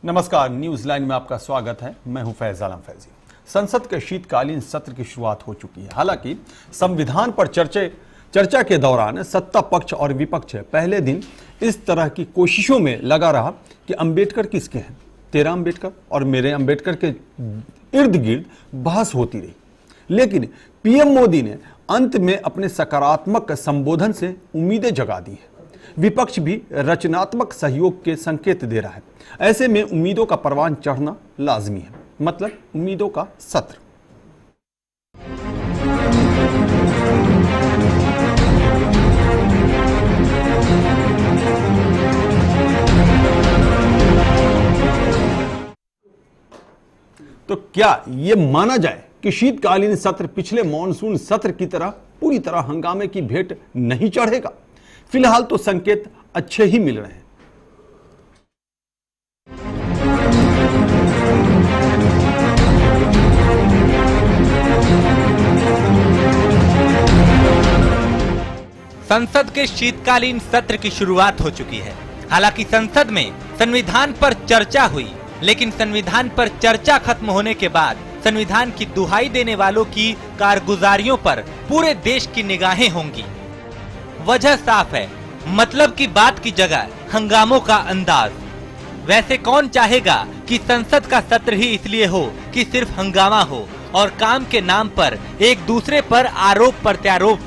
नमस्कार, news line में आपका स्वागत है। मैं हूं फैज आलम फैजी। संसद के शीतकालीन सत्र की शुरुआत हो चुकी है। हालांकि संविधान पर चर्चा के दौरान सत्ता पक्ष और विपक्ष पहले दिन इस तरह की कोशिशों में लगा रहा कि अंबेडकर किसके हैं, तेरा अंबेडकर और मेरे अंबेडकर के इर्द गिर्द बहस होती रही। लेकिन पीएम मोदी ने अंत में अपने सकारात्मक संबोधन से उम्मीदें जगा दी है। विपक्ष भी रचनात्मक सहयोग के संकेत दे रहा है। ऐसे में उम्मीदों का परवान चढ़ना लाजमी है, मतलब उम्मीदों का सत्र। तो क्या यह माना जाए कि शीतकालीन सत्र पिछले मॉनसून सत्र की तरह पूरी तरह हंगामे की भेंट नहीं चढ़ेगा? फिलहाल तो संकेत अच्छे ही मिल रहे हैं। संसद के शीतकालीन सत्र की शुरुआत हो चुकी है। हालांकि संसद में संविधान पर चर्चा हुई, लेकिन संविधान पर चर्चा खत्म होने के बाद संविधान की दुहाई देने वालों की कारगुजारियों पर पूरे देश की निगाहें होंगी। वजह साफ है, मतलब की बात की जगह हंगामों का अंदाज। वैसे कौन चाहेगा कि संसद का सत्र ही इसलिए हो कि सिर्फ हंगामा हो और काम के नाम पर एक दूसरे पर आरोप प्रत्यारोप।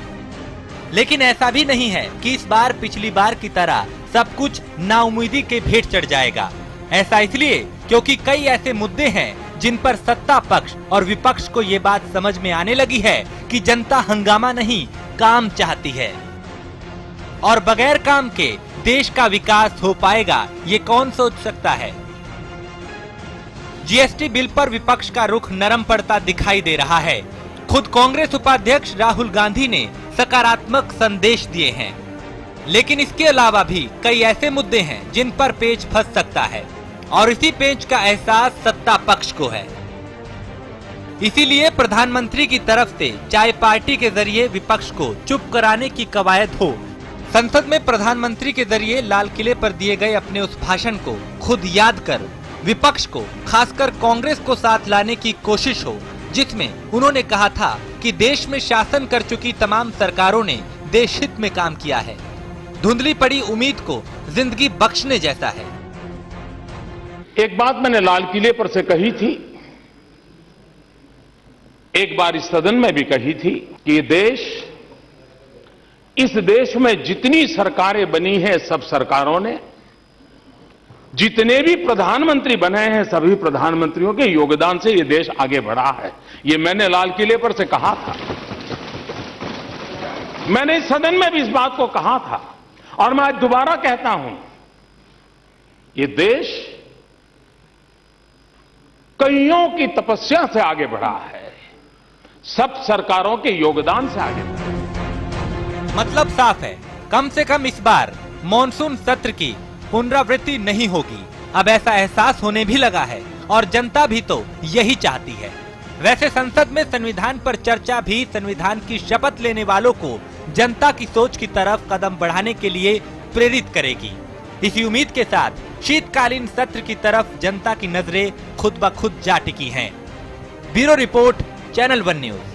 लेकिन ऐसा भी नहीं है कि इस बार पिछली बार की तरह सब कुछ नाउम्मीदी के भेंट चढ़ जाएगा। ऐसा इसलिए क्योंकि कई ऐसे मुद्दे हैं जिन पर सत्ता पक्ष और विपक्ष को ये बात समझ में आने लगी है कि जनता हंगामा नहीं, काम चाहती है। और बगैर काम के देश का विकास हो पाएगा, ये कौन सोच सकता है। जीएसटी बिल पर विपक्ष का रुख नरम पड़ता दिखाई दे रहा है। खुद कांग्रेस उपाध्यक्ष राहुल गांधी ने सकारात्मक संदेश दिए हैं। लेकिन इसके अलावा भी कई ऐसे मुद्दे हैं जिन पर पेच फंस सकता है और इसी पेच का एहसास सत्ता पक्ष को है। इसीलिए प्रधानमंत्री की तरफ से चाय पार्टी के जरिए विपक्ष को चुप कराने की कवायद हो। संसद में प्रधानमंत्री के जरिए लाल किले पर दिए गए अपने उस भाषण को खुद याद कर विपक्ष को, खासकर कांग्रेस को साथ लाने की कोशिश हो, जिसमें उन्होंने कहा था कि देश में शासन कर चुकी तमाम सरकारों ने देश हित में काम किया है। धुंधली पड़ी उम्मीद को जिंदगी बख्शने जैसा है। एक बात मैंने लाल किले पर से कही थी, एक बार इस सदन में भी कही थी कि इस देश में जितनी सरकारें बनी हैं, सब सरकारों ने, जितने भी प्रधानमंत्री बने हैं, सभी प्रधानमंत्रियों के योगदान से ये देश आगे बढ़ा है। ये मैंने लाल किले पर से कहा था। मैंने इस सदन में भी इस बात को कहा था और मैं आज दोबारा कहता हूं, ये देश कईयों की तपस्या से आगे बढ़ा है, सब सरकारों के योगदान से आगे बढ़ा है। मतलब साफ है, कम से कम इस बार मॉनसून सत्र की पुनरावृत्ति नहीं होगी। अब ऐसा एहसास होने भी लगा है और जनता भी तो यही चाहती है। वैसे संसद में संविधान पर चर्चा भी संविधान की शपथ लेने वालों को जनता की सोच की तरफ कदम बढ़ाने के लिए प्रेरित करेगी। इसी उम्मीद के साथ शीतकालीन सत्र की तरफ जनता की नजरें खुद ब खुद जा टिकी हैं। Bureau report, channel one news.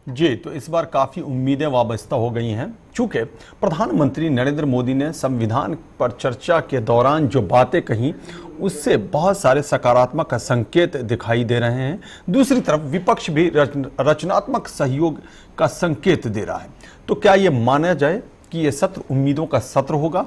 जी, तो इस बार काफ़ी उम्मीदें वाबस्ता हो गई हैं। चूँकि प्रधानमंत्री नरेंद्र मोदी ने संविधान पर चर्चा के दौरान जो बातें कही, उससे बहुत सारे सकारात्मक संकेत दिखाई दे रहे हैं। दूसरी तरफ विपक्ष भी रचनात्मक सहयोग का संकेत दे रहा है। तो क्या ये माना जाए कि ये सत्र उम्मीदों का सत्र होगा?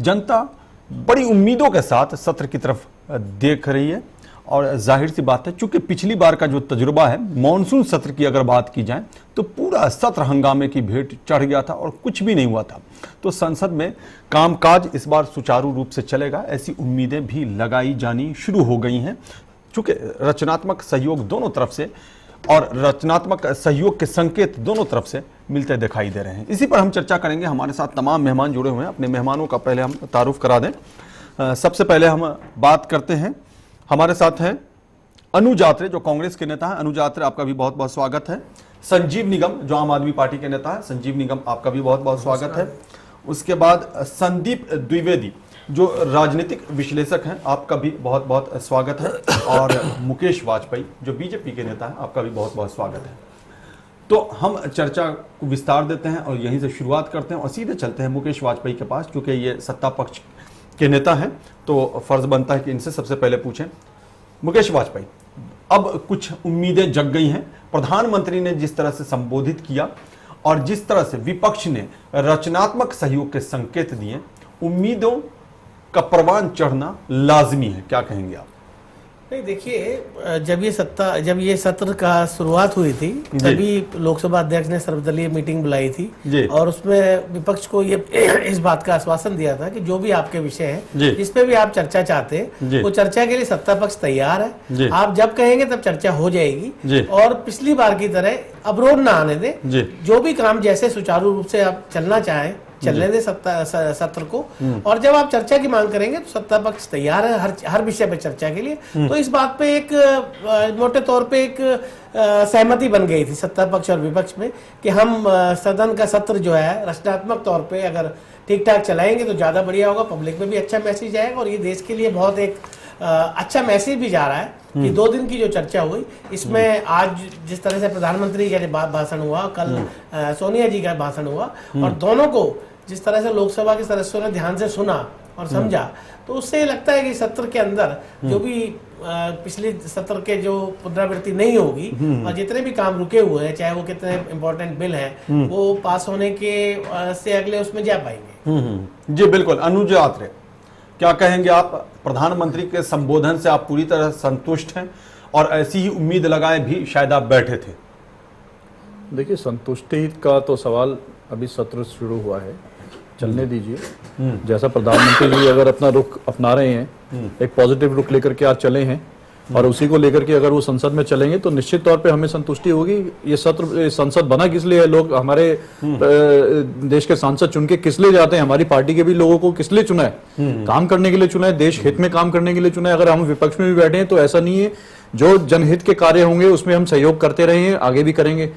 जनता बड़ी उम्मीदों के साथ सत्र की तरफ देख रही है और जाहिर सी बात है, चूंकि पिछली बार का जो तजुर्बा है मॉनसून सत्र की अगर बात की जाए तो पूरा सत्र हंगामे की भेंट चढ़ गया था और कुछ भी नहीं हुआ था। तो संसद में कामकाज इस बार सुचारू रूप से चलेगा, ऐसी उम्मीदें भी लगाई जानी शुरू हो गई हैं। चूंकि रचनात्मक सहयोग दोनों तरफ से और रचनात्मक सहयोग के संकेत दोनों तरफ से मिलते दिखाई दे रहे हैं। इसी पर हम चर्चा करेंगे। हमारे साथ तमाम मेहमान जुड़े हुए हैं। अपने मेहमानों का पहले हम तारुफ करा दें। सबसे पहले हम बात करते हैं, हमारे साथ हैं अनु जात्रे जो कांग्रेस के नेता हैं। अनु जात्रे, आपका भी बहुत बहुत स्वागत है। संजीव निगम जो आम आदमी पार्टी के नेता है। संजीव निगम, आपका भी बहुत बहुत स्वागत है। उसके बाद संदीप द्विवेदी जो राजनीतिक विश्लेषक हैं, आपका भी बहुत बहुत स्वागत है। और मुकेश वाजपेयी जो बीजेपी के नेता हैं, आपका भी बहुत बहुत स्वागत है। तो हम चर्चा को विस्तार देते हैं और यहीं से शुरुआत करते हैं और सीधे चलते हैं मुकेश वाजपेयी के पास, क्योंकि ये सत्ता पक्ष के नेता हैं तो फर्ज बनता है कि इनसे सबसे पहले पूछें। मुकेश वाजपेयी, अब कुछ उम्मीदें जग गई हैं। प्रधानमंत्री ने जिस तरह से संबोधित किया और जिस तरह से विपक्ष ने रचनात्मक सहयोग के संकेत दिए, उम्मीदों का परवान चढ़ना लाजमी है, क्या कहेंगे आप? नहीं, देखिए, जब ये सत्र का शुरुआत हुई थी तभी लोकसभा अध्यक्ष ने सर्वदलीय मीटिंग बुलाई थी और उसमें विपक्ष को ये इस बात का आश्वासन दिया था कि जो भी आपके विषय हैं जिस पे भी आप चर्चा चाहते हैं वो चर्चा के लिए सत्ता पक्ष तैयार है। आप जब कहेंगे तब चर्चा हो जाएगी और पिछली बार की तरह अवरोध ना आने दें। जो भी काम जैसे सुचारू रूप से आप चलना चाहें चलने दे सत्र को, और जब आप चर्चा की मांग करेंगे तो सत्ता पक्ष तैयार है हर विषय पर चर्चा के लिए। तो इस बात पे एक मोटे तौर पे एक सहमति बन गई थी सत्ता पक्ष और विपक्ष में कि हम सदन का सत्र जो है रचनात्मक तौर पे अगर ठीक ठाक चलाएंगे तो ज्यादा बढ़िया होगा, पब्लिक में भी अच्छा मैसेज जाएगा और ये देश के लिए बहुत एक अच्छा मैसेज भी जा रहा है कि 2 दिन की जो चर्चा हुई इसमें आज जिस तरह से प्रधानमंत्री का भाषण हुआ, कल सोनिया जी का भाषण हुआ और दोनों को जिस तरह से लोकसभा के सदस्यों ने ध्यान से सुना और समझा, तो उससे लगता है कि सत्र के अंदर जो भी पिछले सत्र के जो पुनरावृत्ति नहीं होगी और जितने भी काम रुके हुए हैं, चाहे वो कितने इम्पोर्टेंट बिल हैं, वो पास होने के से अगले उसमें जा पाएंगे। जी बिल्कुल। अनुज आत्रे, क्या कहेंगे आप? प्रधानमंत्री के संबोधन से आप पूरी तरह संतुष्ट हैं और ऐसी ही उम्मीद लगाए भी शायद आप बैठे थे? देखिए, संतुष्टि का तो सवाल अभी सत्र शुरू हुआ है, चलने दीजिए। जैसा प्रधानमंत्री जी अगर अपना रुख अपना रहे हैं, एक पॉजिटिव रुख लेकर के आज चले हैं और उसी को लेकर के अगर वो संसद में चलेंगे तो निश्चित तौर पे हमें संतुष्टि होगी। ये सत्र संसद बना किस लिए है? लोग हमारे देश के सांसद चुन के किस लिए जाते हैं? हमारी पार्टी के भी लोगों को किस लिए चुना है? काम करने के लिए चुना है, देश हित में काम करने के लिए चुना है। अगर हम विपक्ष में भी बैठे हैं तो ऐसा नहीं है, जो जनहित के कार्य होंगे उसमें हम सहयोग करते रहे हैं, आगे भी करेंगे।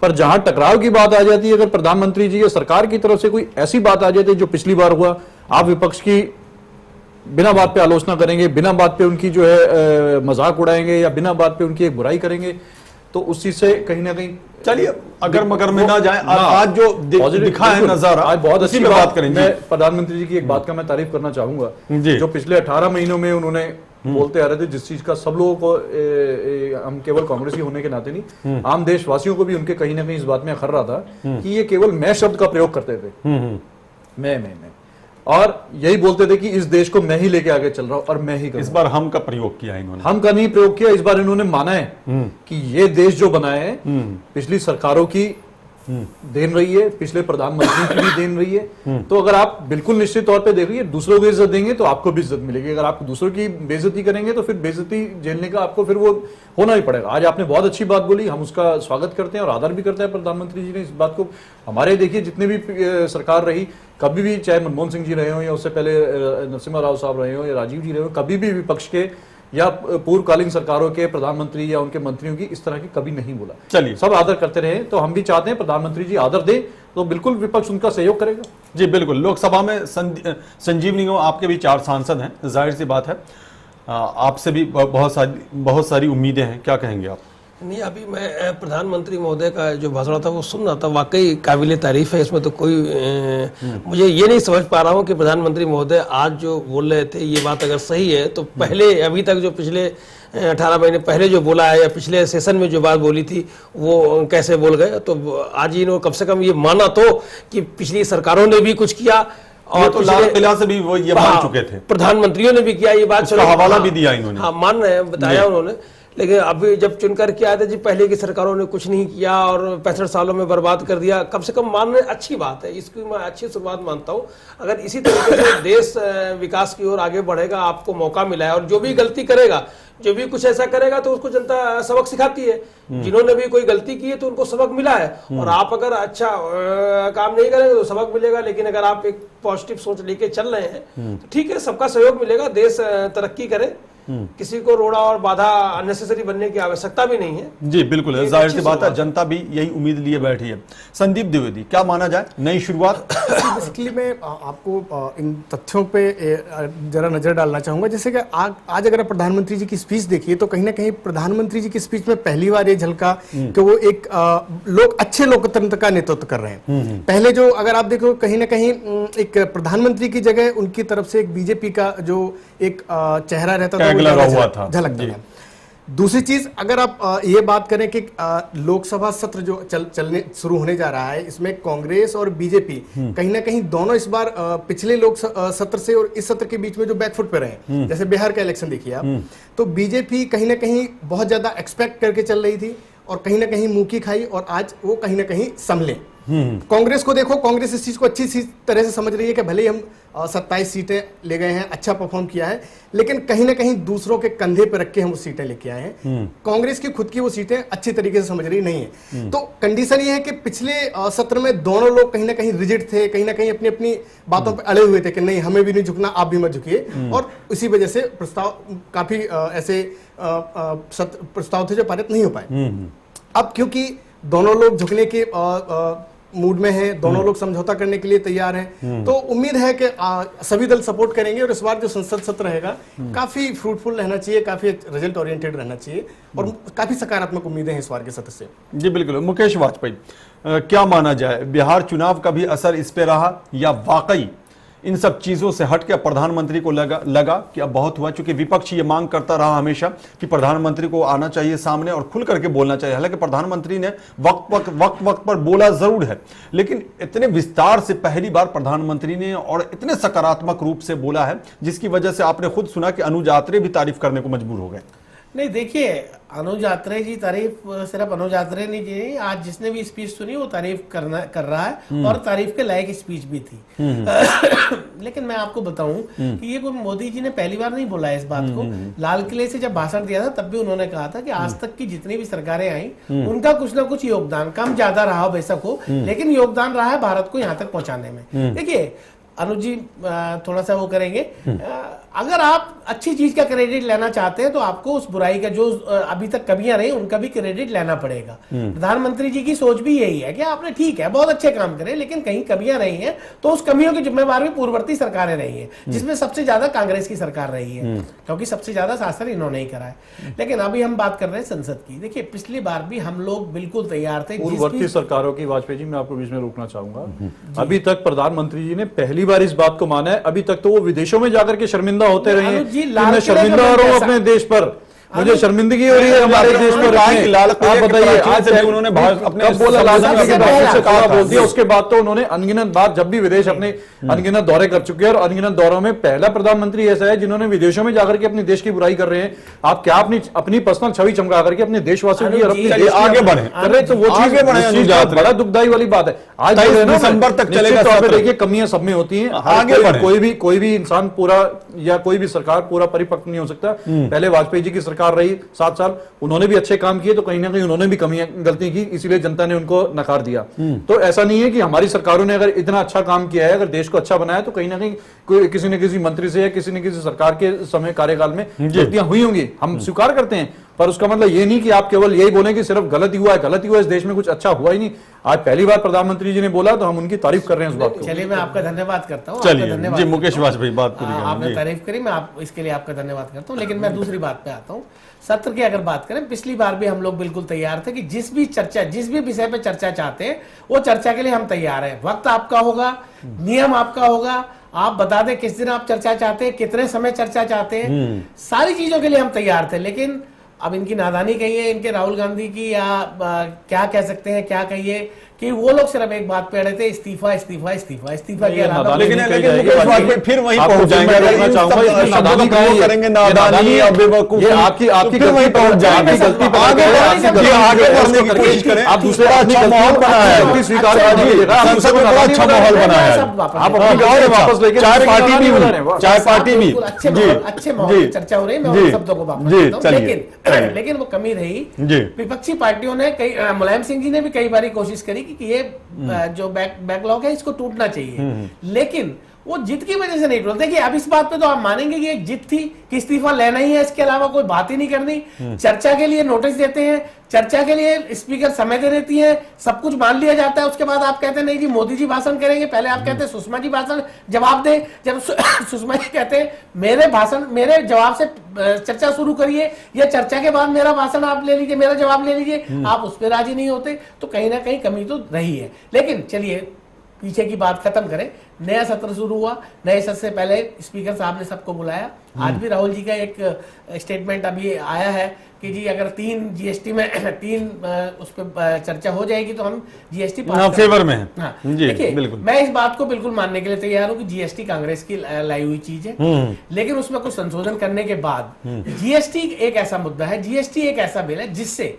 पर जहां टकराव की बात आ जाती है, अगर प्रधानमंत्री जी या सरकार की तरफ से कोई ऐसी बात आ जाती है जो पिछली बार हुआ, आप विपक्ष की बिना बात पे आलोचना करेंगे, बिना बात पे उनकी जो है मजाक उड़ाएंगे या बिना बात पे उनकी एक बुराई करेंगे, तो उस चीज से कहीं ना कहीं, चलिए अगर मगर में ना जाए, आज जो दिखा है नजारा, आज बहुत अच्छी बात करेंगे। मैं प्रधानमंत्री जी की एक बात का मैं तारीफ करना चाहूंगा, जो पिछले 18 महीनों में उन्होंने बोलते आ रहे थे, जिस चीज का सब लोगों को हम केवल कांग्रेसी होने के नाते नहीं, आम देशवासियों को भी उनके कहीं ना कहीं इस बात में अखर रहा था कि ये केवल मैं शब्द का प्रयोग करते थे। मैं और यही बोलते थे कि इस देश को मैं ही लेके आगे चल रहा हूं और मैं ही करूंगा। इस बार हम का प्रयोग किया इन्होंने, हम का नहीं प्रयोग किया, इस बार इन्होंने माना है कि ये देश जो बनाए है पिछली सरकारों की देन रही है, पिछले प्रधानमंत्री की भी देन रही है। तो अगर आप बिल्कुल निश्चित तौर पे देखिए, दूसरों को इज्जत देंगे तो आपको भी इज्जत मिलेगी। अगर आप दूसरों की बेइज्जती करेंगे तो फिर बेइज्जती झेलने का आपको फिर वो होना ही पड़ेगा। आज आपने बहुत अच्छी बात बोली, हम उसका स्वागत करते हैं और आदर भी करते हैं प्रधानमंत्री जी ने इस बात को। हमारे देखिए जितने भी सरकार रही, कभी भी चाहे मनमोहन सिंह जी रहे हो या उससे पहले नरसिम्हा राव साहब रहे हो या राजीव जी रहे हो, कभी भी विपक्ष के या पूर्वकालीन सरकारों के प्रधानमंत्री या उनके मंत्रियों की इस तरह की कभी नहीं बोला। चलिए, सब आदर करते रहे, तो हम भी चाहते हैं प्रधानमंत्री जी आदर दें तो बिल्कुल विपक्ष उनका सहयोग करेगा। जी बिल्कुल। लोकसभा में संजीव निगम, आपके भी 4 सांसद हैं, जाहिर सी बात है आपसे भी बहुत सारी उम्मीदें हैं, क्या कहेंगे आप? नहीं, अभी मैं प्रधानमंत्री महोदय का जो भाषण था वो सुन रहा था, वाकई काबिले तारीफ है, इसमें तो कोई मुझे ये नहीं समझ पा रहा हूँ कि प्रधानमंत्री महोदय आज जो बोल रहे थे ये बात अगर सही है तो पहले अभी तक जो पिछले 18 महीने पहले जो बोला है या पिछले सेशन में जो बात बोली थी वो कैसे बोल गए। तो आज इन्होंने कम से कम ये माना तो कि पिछली सरकारों ने भी कुछ किया और तो लाल किला से भी वो ये मान चुके थे, प्रधानमंत्रियों ने भी किया, ये बात हवाला भी दिया इन्होंने, हाँ मान रहे हैं, बताया उन्होंने। लेकिन अभी जब चुनकर के आए थे जी, पहले की सरकारों ने कुछ नहीं किया और 65 सालों में बर्बाद कर दिया, कम से कम मानने अच्छी बात है, इसकी मैं अच्छी शुरुआत मानता हूँ। अगर इसी तरीके से देश विकास की ओर आगे बढ़ेगा, आपको मौका मिला है और जो भी गलती करेगा, जो भी कुछ ऐसा करेगा तो उसको जनता सबक सिखाती है। जिन्होंने भी कोई गलती की है तो उनको सबक मिला है, और आप अगर अच्छा काम नहीं करेंगे तो सबक मिलेगा। लेकिन अगर आप एक पॉजिटिव सोच लेके चल रहे हैं तो ठीक है, सबका सहयोग मिलेगा, देश तरक्की करे, किसी को रोड़ा और बाधा अननेसेसरी बनने की आवश्यकता भी नहीं है। जी बिल्कुल है, जाहिर सी बात है, जनता भी यही उम्मीद लिए बैठी है। संदीप द्विवेदी, क्या माना जाए, नई शुरुआत? बेसिकली मैं आपको इन तथ्यों पे जरा नजर डालना चाहूंगा। जैसे कि आज अगर आप प्रधानमंत्री जी की स्पीच देखिए तो कहीं ना कहीं प्रधानमंत्री जी की स्पीच में पहली बार ये झलका कि वो एक अच्छे लोकतंत्र का नेतृत्व कर रहे हैं। पहले जो अगर आप देखो कहीं ना कहीं एक प्रधानमंत्री की जगह उनकी तरफ से एक बीजेपी का जो एक चेहरा रहता था वो झलकता था। दूसरी चीज अगर आप ये बात करें कि लोकसभा सत्र जो चलने शुरू होने जा रहा है, इसमें कांग्रेस और बीजेपी कहीं ना कहीं दोनों इस बार पिछले सत्र से और इस सत्र के बीच में जो बैकफुट पे रहे, जैसे बिहार का इलेक्शन देखिए आप, तो बीजेपी कहीं ना कहीं बहुत ज्यादा एक्सपेक्ट करके चल रही थी और कहीं ना कहीं मुंह की खाई और आज वो कहीं ना कहीं संभले। कांग्रेस को देखो, कांग्रेस इस चीज को अच्छी तरह से समझ रही है कि भले ही हम 27 सीटें ले गए हैं, अच्छा परफॉर्म किया है, लेकिन कहीं ना कहीं दूसरों के कंधे पर रख के हम वो सीटें लेके आए हैं। कांग्रेस की खुद की वो सीटें अच्छी तरीके से समझ रही नहीं है। तो कंडीशन ये है कि पिछले सत्र में दोनों लोग कहीं ना कहीं रिजिड थे, कहीं ना कहीं अपनी अपनी बातों पर अड़े हुए थे कि नहीं हमें भी नहीं झुकना, आप भी मत झुकिए, और इसी वजह से प्रस्ताव काफी ऐसे प्रस्ताव थे जो पारित नहीं हो पाए। अब क्योंकि दोनों लोग झुकने के मूड में हैं, दोनों लोग समझौता करने के लिए तैयार हैं, तो उम्मीद है कि सभी दल सपोर्ट करेंगे और इस बार जो संसद सत्र रहेगा काफी फ्रूटफुल रहना चाहिए, काफी रिजल्ट ओरिएंटेड रहना चाहिए और काफी सकारात्मक उम्मीदें हैं इस बार के सत्र से। जी बिल्कुल। मुकेश वाजपेयी, क्या माना जाए, बिहार चुनाव का भी असर इस पे रहा या वाकई इन सब चीजों से हटकर प्रधानमंत्री को लगा कि अब बहुत हुआ? चूंकि विपक्ष ये मांग करता रहा हमेशा कि प्रधानमंत्री को आना चाहिए सामने और खुल करके बोलना चाहिए। हालांकि प्रधानमंत्री ने वक्त पर बोला जरूर है, लेकिन इतने विस्तार से पहली बार प्रधानमंत्री ने और इतने सकारात्मक रूप से बोला है, जिसकी वजह से आपने खुद सुना कि अनुज आत्रे भी तारीफ करने को मजबूर हो गए। नहीं देखिए, अनुज आत्रे जी तारीफ सिर्फ अनुज आत्रे नहीं जी, आज जिसने भी स्पीच सुनी वो तारीफ कर रहा है और तारीफ के लायक स्पीच भी थी। लेकिन मैं आपको बताऊं कि ये कोई मोदी जी ने पहली बार नहीं बोला है इस बात को। लाल किले से जब भाषण दिया था तब भी उन्होंने कहा था कि आज तक की जितनी भी सरकारें आई उनका कुछ ना कुछ योगदान, कम ज्यादा रहा हो बेशक हो, लेकिन योगदान रहा है भारत को यहाँ तक पहुंचाने में। देखिए अनुज जी थोड़ा सा वो करेंगे, अगर आप अच्छी चीज का क्रेडिट लेना चाहते हैं तो आपको उस बुराई का जो अभी तक कमियां रही उनका भी क्रेडिट लेना पड़ेगा। प्रधानमंत्री जी की सोच भी यही है कि आपने ठीक है बहुत अच्छे काम करे, लेकिन कहीं कमियां रही हैं तो उस कमियों की जिम्मेवार भी पूर्ववर्ती सरकारें रही हैं, जिसमें सबसे ज्यादा कांग्रेस की सरकार रही है, क्योंकि सबसे ज्यादा शासन इन्होंने ही करा है। लेकिन अभी हम बात कर रहे हैं संसद की। देखिए पिछली बार भी हम लोग बिल्कुल तैयार थे पूर्ववर्ती सरकारों की। वाजपेयी जी मैं आपको बीच में रोकना चाहूंगा, अभी तक प्रधानमंत्री जी ने पहली बार इस बात को माना है। अभी तक तो वो विदेशों में जाकर के शर्मिंदा होते रहे हैं, मैं शर्मिंदा हो रहा हूं अपने देश पर, मुझे शर्मिंदगी हो रही है हमारे देश पर। आप बताइए आज उन्होंने अपने बोला बोल दिया, उसके बाद तो उन्होंने अनगिनत बार जब भी विदेश अपने अनगिनत दौरे कर चुके हैं और अनगिनत दौरों में पहला प्रधानमंत्री ऐसा है जिन्होंने विदेशों में जाकर के अपने देश की बुराई कर रहे हैं। आप क्या अपनी पर्सनल छवि चमका करके अपने देशवासियों की और अपने देश आगे बढ़े कर रहे, तो वो चीज बड़ा दुखदायी वाली बात है। आज दिसंबर तक चलेगा। देखिए कमियां सब में होती है, आगे कोई भी इंसान पूरा या कोई भी सरकार पूरा परिपक्व नहीं हो सकता। पहले वाजपेयी जी की सरकार रही 7 साल, उन्होंने भी अच्छे काम किए, तो कहीं ना कहीं उन्होंने भी कमियां गलती की, इसीलिए जनता ने उनको नकार दिया। तो ऐसा नहीं है कि हमारी सरकारों ने अगर इतना अच्छा काम किया है, अगर देश को अच्छा बनाया, तो कहीं ना कहीं किसी न किसी मंत्री से या किसी न किसी सरकार के समय कार्यकाल में गलतियां हुई होंगी, हम स्वीकार करते हैं। पर उसका मतलब ये नहीं कि आप केवल यही बोलें कि सिर्फ गलत ही हुआ है, इस देश में कुछ अच्छा हुआ ही नहीं। आज पहली बार प्रधानमंत्री जी ने बोला तो हम उनकी तारीफ कर रहे हैं उस बात को। चलिए मैं आपका धन्यवाद करता हूँ। चलिए जी मुकेश वाजपेयी बात पूरी करें। आपने तारीफ करी, मैं इसके लिए आपका धन्यवाद करता हूँ। लेकिन मैं दूसरी बात पे आता हूँ। सत्र की अगर बात करें, पिछली बार भी हम लोग बिल्कुल तैयार थे कि जिस भी विषय पे चर्चा चाहते हैं वो चर्चा के लिए हम तैयार हैं। वक्त आपका होगा, नियम आपका होगा, आप बता दें किस दिन आप चर्चा चाहते हैं, कितने समय चर्चा चाहते हैं, सारी चीजों के लिए हम तैयार थे। लेकिन अब इनकी नादानी कहिए, इनके राहुल गांधी की, या क्या कह सकते हैं, क्या कहिए कि वो लोग सिर्फ एक बात पे अड़े थे, इस्तीफा इस्तीफा इस्तीफा इस्तीफा के अलावा। लेकिन फिर वहीं पहुंच जाएंगे, करेंगे नादानी और बेवकूफ, ये आपकी फिर वहीं पहुंच जाएंगे। आगे बढ़ने की कोशिश करें, आप दूसरे अच्छा माहौल बनाया है, स्वीकार कीजिएगा, संसद में बड़ा अच्छा माहौल बनाया है, आप अपनी गाँव वापस लेके चाय पार्टी भी अच्छे माहौल चर्चा हो रही है, मैं शब्दों को वापस, लेकिन वो कमी रही। विपक्षी पार्टियों ने मुलायम सिंह जी ने भी कई बार कोशिश करी कि ये जो बैकलॉग है इसको टूटना चाहिए, लेकिन वो जिद की वजह से नहीं टूटा। देखिए अब इस बात पे तो आप मानेंगे कि एक जिद थी कि इस्तीफा लेना ही है, इसके अलावा कोई बात ही नहीं करनी। चर्चा के लिए नोटिस देते हैं, चर्चा के लिए स्पीकर समय दे देती है, सब कुछ मान लिया जाता है। उसके बाद आप कहते हैं नहीं जी मोदी जी भाषण करेंगे, पहले आप कहते हैं सुषमा जी भाषण जवाब दे, जब सुषमा जी कहते हैं मेरे भाषण मेरे जवाब से चर्चा शुरू करिए या चर्चा के बाद मेरा भाषण आप ले लीजिए, मेरा जवाब ले लीजिए, आप उस पर राजी नहीं होते, तो कहीं ना कहीं कमी तो रही है। लेकिन चलिए पीछे की बात खत्म करें, नया सत्र शुरू हुआ, नए सत्र से पहले स्पीकर साहब ने सबको बुलाया। आज भी राहुल जी का एक स्टेटमेंट अभी आया है कि जी अगर 3 जीएसटी में 3 उस पर चर्चा हो जाएगी तो हम जीएसटी पास फेवर में हैं। हाँ, जी देखिए बिल्कुल, मैं इस बात को बिल्कुल मानने के लिए तैयार हूँ कि जीएसटी कांग्रेस की लाई हुई चीज है, लेकिन उसमें कुछ संशोधन करने के बाद जीएसटी एक ऐसा मुद्दा है, जीएसटी एक ऐसा बिल है जिससे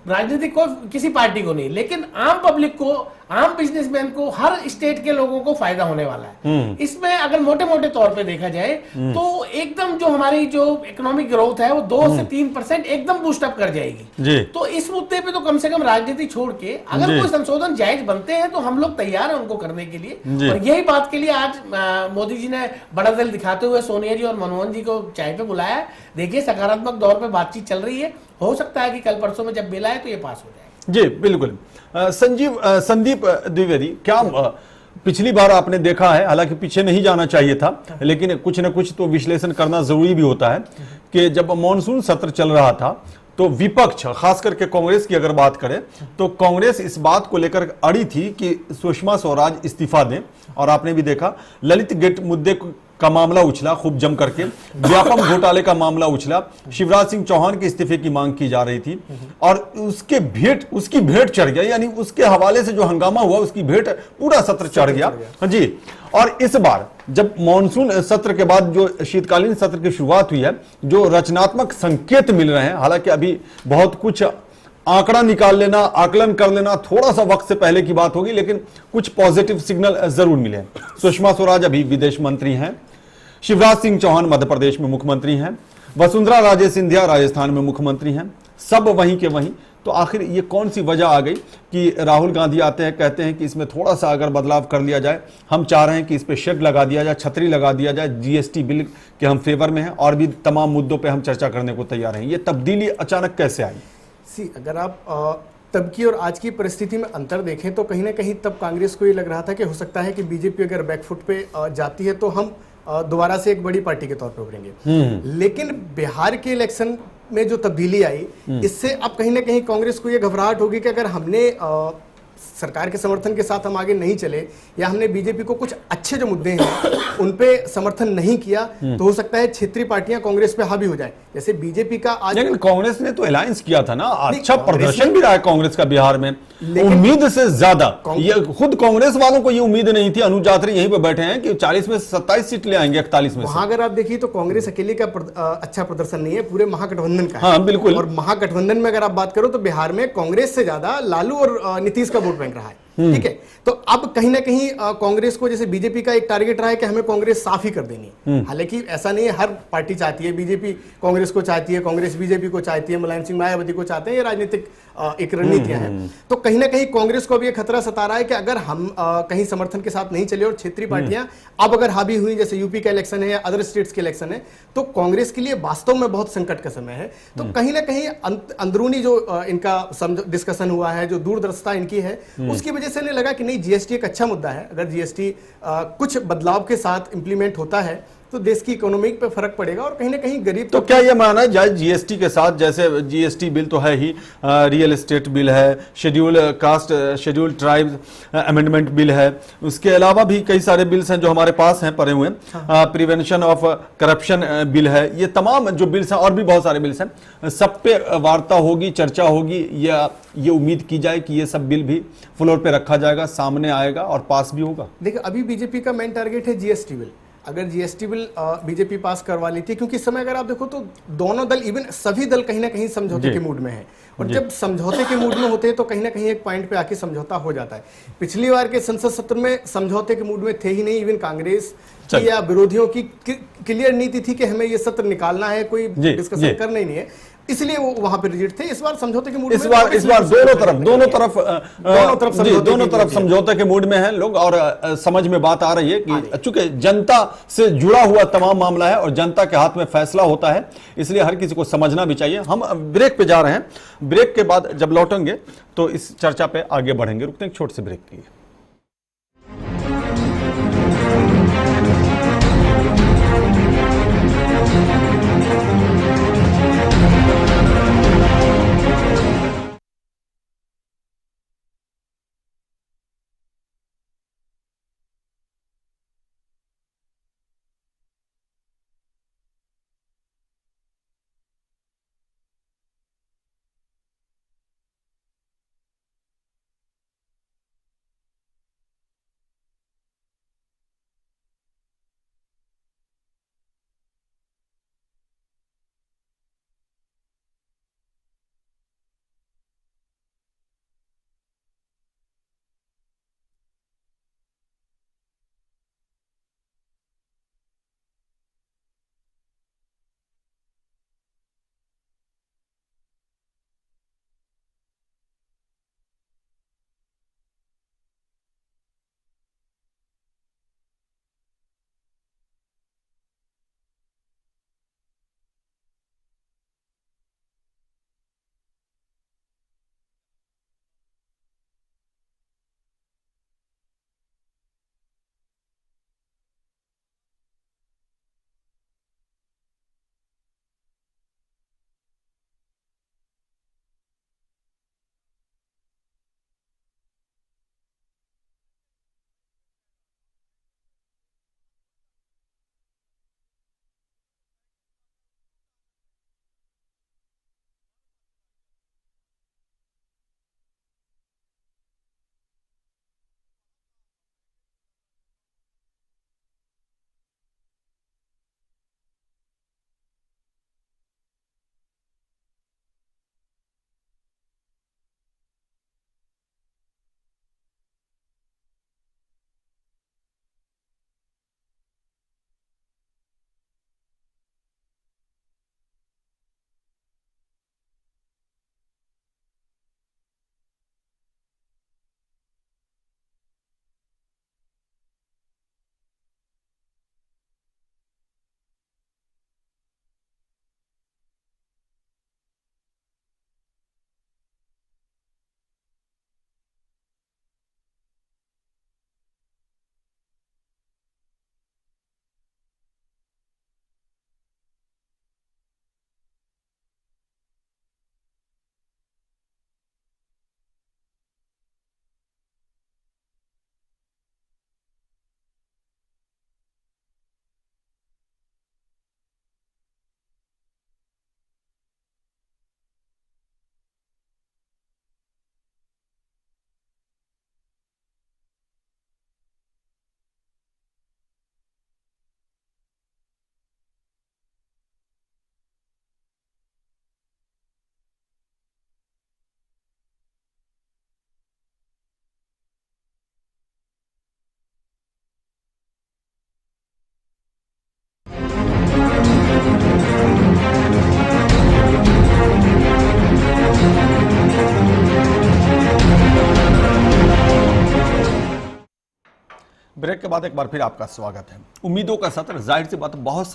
राजनीतिक को किसी पार्टी को नहीं, लेकिन आम पब्लिक को, आम बिजनेसमैन को, हर स्टेट के लोगों को फायदा होने वाला है। इसमें अगर मोटे मोटे तौर पे देखा जाए तो एकदम जो हमारी जो इकोनॉमिक ग्रोथ है वो 2 से 3% एकदम बूस्टअप कर जाएगी जी। तो इस मुद्दे पे तो कम से कम राजनीति छोड़ के अगर कोई संशोधन जायज बनते हैं तो हम लोग तैयार हैं उनको करने के लिए। और यही बात के लिए आज मोदी जी ने बड़ा दिल दिखाते हुए सोनिया जी और मनमोहन जी को चाय पे बुलाया। देखिए सकारात्मक दौर पे बातचीत चल रही है, हो सकता है कि कल परसों में जब बिल आए तो ये पास हो जाए। जी बिल्कुल। संदीप द्विवेदी, क्या पिछली बार आपने देखा है, हालांकि पीछे नहीं जाना चाहिए था, लेकिन कुछ न कुछ तो विश्लेषण करना जरूरी भी होता है कि जब मॉनसून सत्र चल रहा था तो विपक्ष, खास करके कांग्रेस की अगर बात करें तो कांग्रेस इस बात को लेकर अड़ी थी कि सुषमा स्वराज इस्तीफा दें। और आपने भी देखा ललित गेट मुद्दे का मामला उछला खूब जम करके, व्यापम घोटाले का मामला उछला, शिवराज सिंह चौहान के इस्तीफे की मांग की जा रही थी और उसकी भेंट चढ़ गया, यानी उसके हवाले से जो हंगामा हुआ उसकी भेंट पूरा सत्र चढ़ गया जी। और इस बार जब मॉनसून सत्र के बाद जो शीतकालीन सत्र की शुरुआत हुई है, जो रचनात्मक संकेत मिल रहे हैं, हालांकि अभी बहुत कुछ आंकड़ा निकाल लेना, आकलन कर लेना थोड़ा सा वक्त से पहले की बात होगी, लेकिन कुछ पॉजिटिव सिग्नल जरूर मिले। सुषमा स्वराज अभी विदेश मंत्री हैं, शिवराज सिंह चौहान मध्य प्रदेश में मुख्यमंत्री हैं, वसुंधरा राजे सिंधिया राजस्थान में मुख्यमंत्री हैं, सब वहीं के वहीं। तो आखिर ये कौन सी वजह आ गई कि राहुल गांधी आते हैं, कहते हैं कि इसमें थोड़ा सा अगर बदलाव कर लिया जाए, हम चाह रहे हैं कि इस पे शेड लगा दिया जाए, छतरी लगा दिया जाए, जीएसटी बिल के हम फेवर में हैं और भी तमाम मुद्दों पे हम चर्चा करने को तैयार हैं। ये तब्दीली अचानक कैसे आई? अगर आप तब की और आज की परिस्थिति में अंतर देखें तो कहीं ना कहीं तब कांग्रेस को ये लग रहा था कि हो सकता है कि बीजेपी अगर बैकफुट पे जाती है तो हम दोबारा से एक बड़ी पार्टी के तौर पे उभरेंगे। लेकिन बिहार के इलेक्शन में जो तब्दीली आई, इससे अब कहीं ना कहीं कांग्रेस को ये घबराहट होगी कि अगर हमने सरकार के समर्थन के साथ हम आगे नहीं चले या हमने बीजेपी को कुछ अच्छे जो मुद्दे हैं उन पे समर्थन नहीं किया तो हो सकता है क्षेत्रीय पार्टियां कांग्रेस पे हावी हो जाए। जैसे बीजेपी का आज, लेकिन कांग्रेस ने तो अलायंस किया था ना, अच्छा प्रदर्शन भी रहा है कांग्रेस का बिहार में, उम्मीद से ज्यादा। ये खुद कांग्रेस वालों को ये उम्मीद नहीं थी, अनुज यात्री यहीं पे बैठे हैं कि 40 में 27 सीट ले आएंगे 41 में। वहां अगर आप देखिए तो कांग्रेस अकेले का अच्छा प्रदर्शन नहीं है, पूरे महागठबंधन का। हाँ बिल्कुल। और महागठबंधन में अगर आप बात करो तो बिहार में कांग्रेस से ज्यादा लालू और नीतीश का वोट बैंक रहा है। ठीक है, तो अब कहीं ना कहीं कांग्रेस को, जैसे बीजेपी का एक टारगेट रहा है कि हमें कांग्रेस साफ ही कर देनी। हालांकि ऐसा नहीं है, हर पार्टी चाहती है, बीजेपी कांग्रेस को चाहती है, कांग्रेस बीजेपी को चाहती है, मुलायम सिंह मायावती को चाहते हैं, ये राजनीतिक एक रणनीतियां हैं। तो कहीं ना कहीं कांग्रेस को अब ये खतरा सता रहा है कि अगर हम कहीं समर्थन के साथ नहीं चले और क्षेत्रीय पार्टियां अब अगर हावी हुई, जैसे यूपी का इलेक्शन है या अदर स्टेट्स के इलेक्शन है, तो कांग्रेस के लिए वास्तव में बहुत संकट का समय है। तो कहीं ना कहीं अंदरूनी जो इनका डिस्कशन हुआ है, जो दूरदर्शिता इनकी है, उसकी वजह से इन्हें लगा कि नहीं, जीएसटी एक अच्छा मुद्दा है। अगर जीएसटी कुछ बदलाव के साथ इंप्लीमेंट होता है तो देश की इकोनॉमी पे फर्क पड़ेगा और कहीं ना कहीं गरीब। तो क्या ये माना जाए जीएसटी के साथ, जैसे जीएसटी बिल तो है ही, रियल एस्टेट बिल है, schedule caste schedule tribe amendment bill है, उसके अलावा भी कई सारे बिल्स हैं जो हमारे पास हैं पड़े हुए, प्रिवेंशन ऑफ करप्शन बिल है, ये तमाम जो बिल्स हैं और भी बहुत सारे बिल्स हैं, सब पे वार्ता होगी, चर्चा होगी, या ये उम्मीद की जाए कि ये सब बिल भी फ्लोर पे रखा जाएगा, सामने आएगा और पास भी होगा? देखिए, अभी बीजेपी का मेन टारगेट है जीएसटी बिल। अगर जीएसटी बिल बीजेपी पास करवा लेती है, क्योंकि इस समय अगर आप देखो तो दोनों दल, इवन सभी दल कहीं ना कहीं समझौते के मूड में है, और जब समझौते के मूड में होते हैं तो कहीं ना कहीं एक पॉइंट पे आके समझौता हो जाता है। पिछली बार के संसद सत्र में समझौते के मूड में थे ही नहीं, इवन कांग्रेस या विरोधियों की क्लियर नीति थी कि हमें ये सत्र निकालना है, कोई डिस्कशन करना ही नहीं है। इसलिए वो वहां पे रिजिड थे। इस बार समझौते के मूड में, इस बार दोनों तरफ समझौते के मूड में हैं लोग, और समझ में बात आ रही है कि चूंकि जनता से जुड़ा हुआ तमाम मामला है और जनता के हाथ में फैसला होता है, इसलिए हर किसी को समझना भी चाहिए। हम ब्रेक पे जा रहे हैं, ब्रेक के बाद जब लौटेंगे तो इस चर्चा पे आगे बढ़ेंगे। रुकते हैं एक छोटे से ब्रेक के लिए। ब्रेक के बाद एक बार फिर आपका स्वागत है। उम्मीदों का सत्र, जाहिर सी बात, बहुत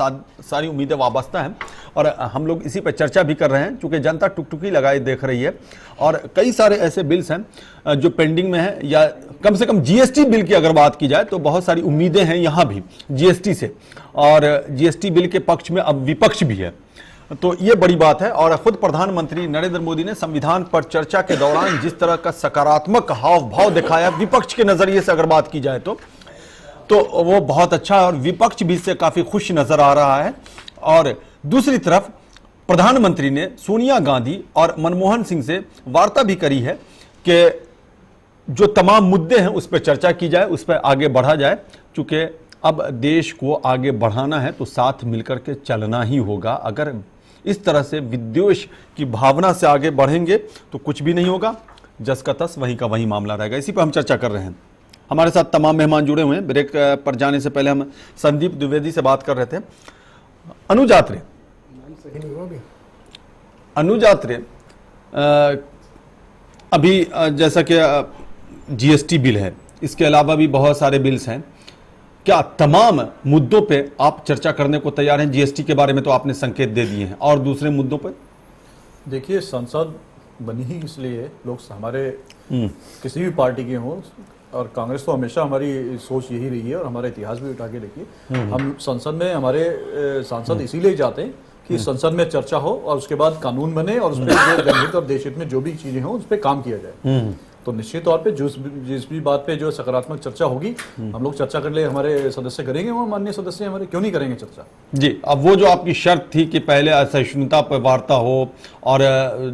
सारी उम्मीदें वाबस्ता हैं और हम लोग इसी पर चर्चा भी कर रहे हैं, क्योंकि जनता टुकटुकी लगाए देख रही है और कई सारे ऐसे बिल्स हैं जो पेंडिंग में हैं, या कम से कम जीएसटी बिल की अगर बात की जाए तो बहुत सारी उम्मीदें हैं यहाँ भी जीएसटी से, और जीएसटी बिल के पक्ष में अब विपक्ष भी है, तो ये बड़ी बात है। और खुद प्रधानमंत्री नरेंद्र मोदी ने संविधान पर चर्चा के दौरान जिस तरह का सकारात्मक हाव भाव दिखाया विपक्ष के नजरिए से अगर बात की जाए तो वो बहुत अच्छा है और विपक्ष भी इससे काफी खुश नजर आ रहा है। और दूसरी तरफ प्रधानमंत्री ने सोनिया गांधी और मनमोहन सिंह से वार्ता भी करी है कि जो तमाम मुद्दे हैं उस पर चर्चा की जाए, उस पर आगे बढ़ा जाए, क्योंकि अब देश को आगे बढ़ाना है तो साथ मिलकर के चलना ही होगा। अगर इस तरह से विद्वेष की भावना से आगे बढ़ेंगे तो कुछ भी नहीं होगा, जस का तस वहीं का वहीं मामला रहेगा। इसी पर हम चर्चा कर रहे हैं। हमारे साथ तमाम मेहमान जुड़े हुए हैं। ब्रेक पर जाने से पहले हम संदीप द्विवेदी से बात कर रहे थे। अनुज आत्रे, अनुज आत्रे, अभी जैसा कि जीएसटी बिल है, इसके अलावा भी बहुत सारे बिल्स हैं, क्या तमाम मुद्दों पे आप चर्चा करने को तैयार हैं? जीएसटी के बारे में तो आपने संकेत दे दिए हैं, और दूसरे मुद्दों पर? देखिए, संसद बनी ही इसलिए है, लोग हमारे किसी भी पार्टी के हों, और कांग्रेस तो हमेशा हमारी सोच यही रही है, और हमारा इतिहास भी उठा के देखिए, हम संसद में हमारे सांसद इसीलिए जाते हैं कि संसद में चर्चा हो और उसके बाद कानून बने, और उसमें जनहित और देशहित में जो भी चीजें हों उस पर काम किया जाए। तो निश्चित तौर पे जिस भी बात पे जो सकारात्मक चर्चा होगी, हम लोग चर्चा कर ले, हमारे सदस्य करेंगे, वो माननीय सदस्य हमारे क्यों नहीं करेंगे चर्चा। जी, अब वो जो आपकी शर्त थी कि पहले असहिष्णुता पर वार्ता हो, और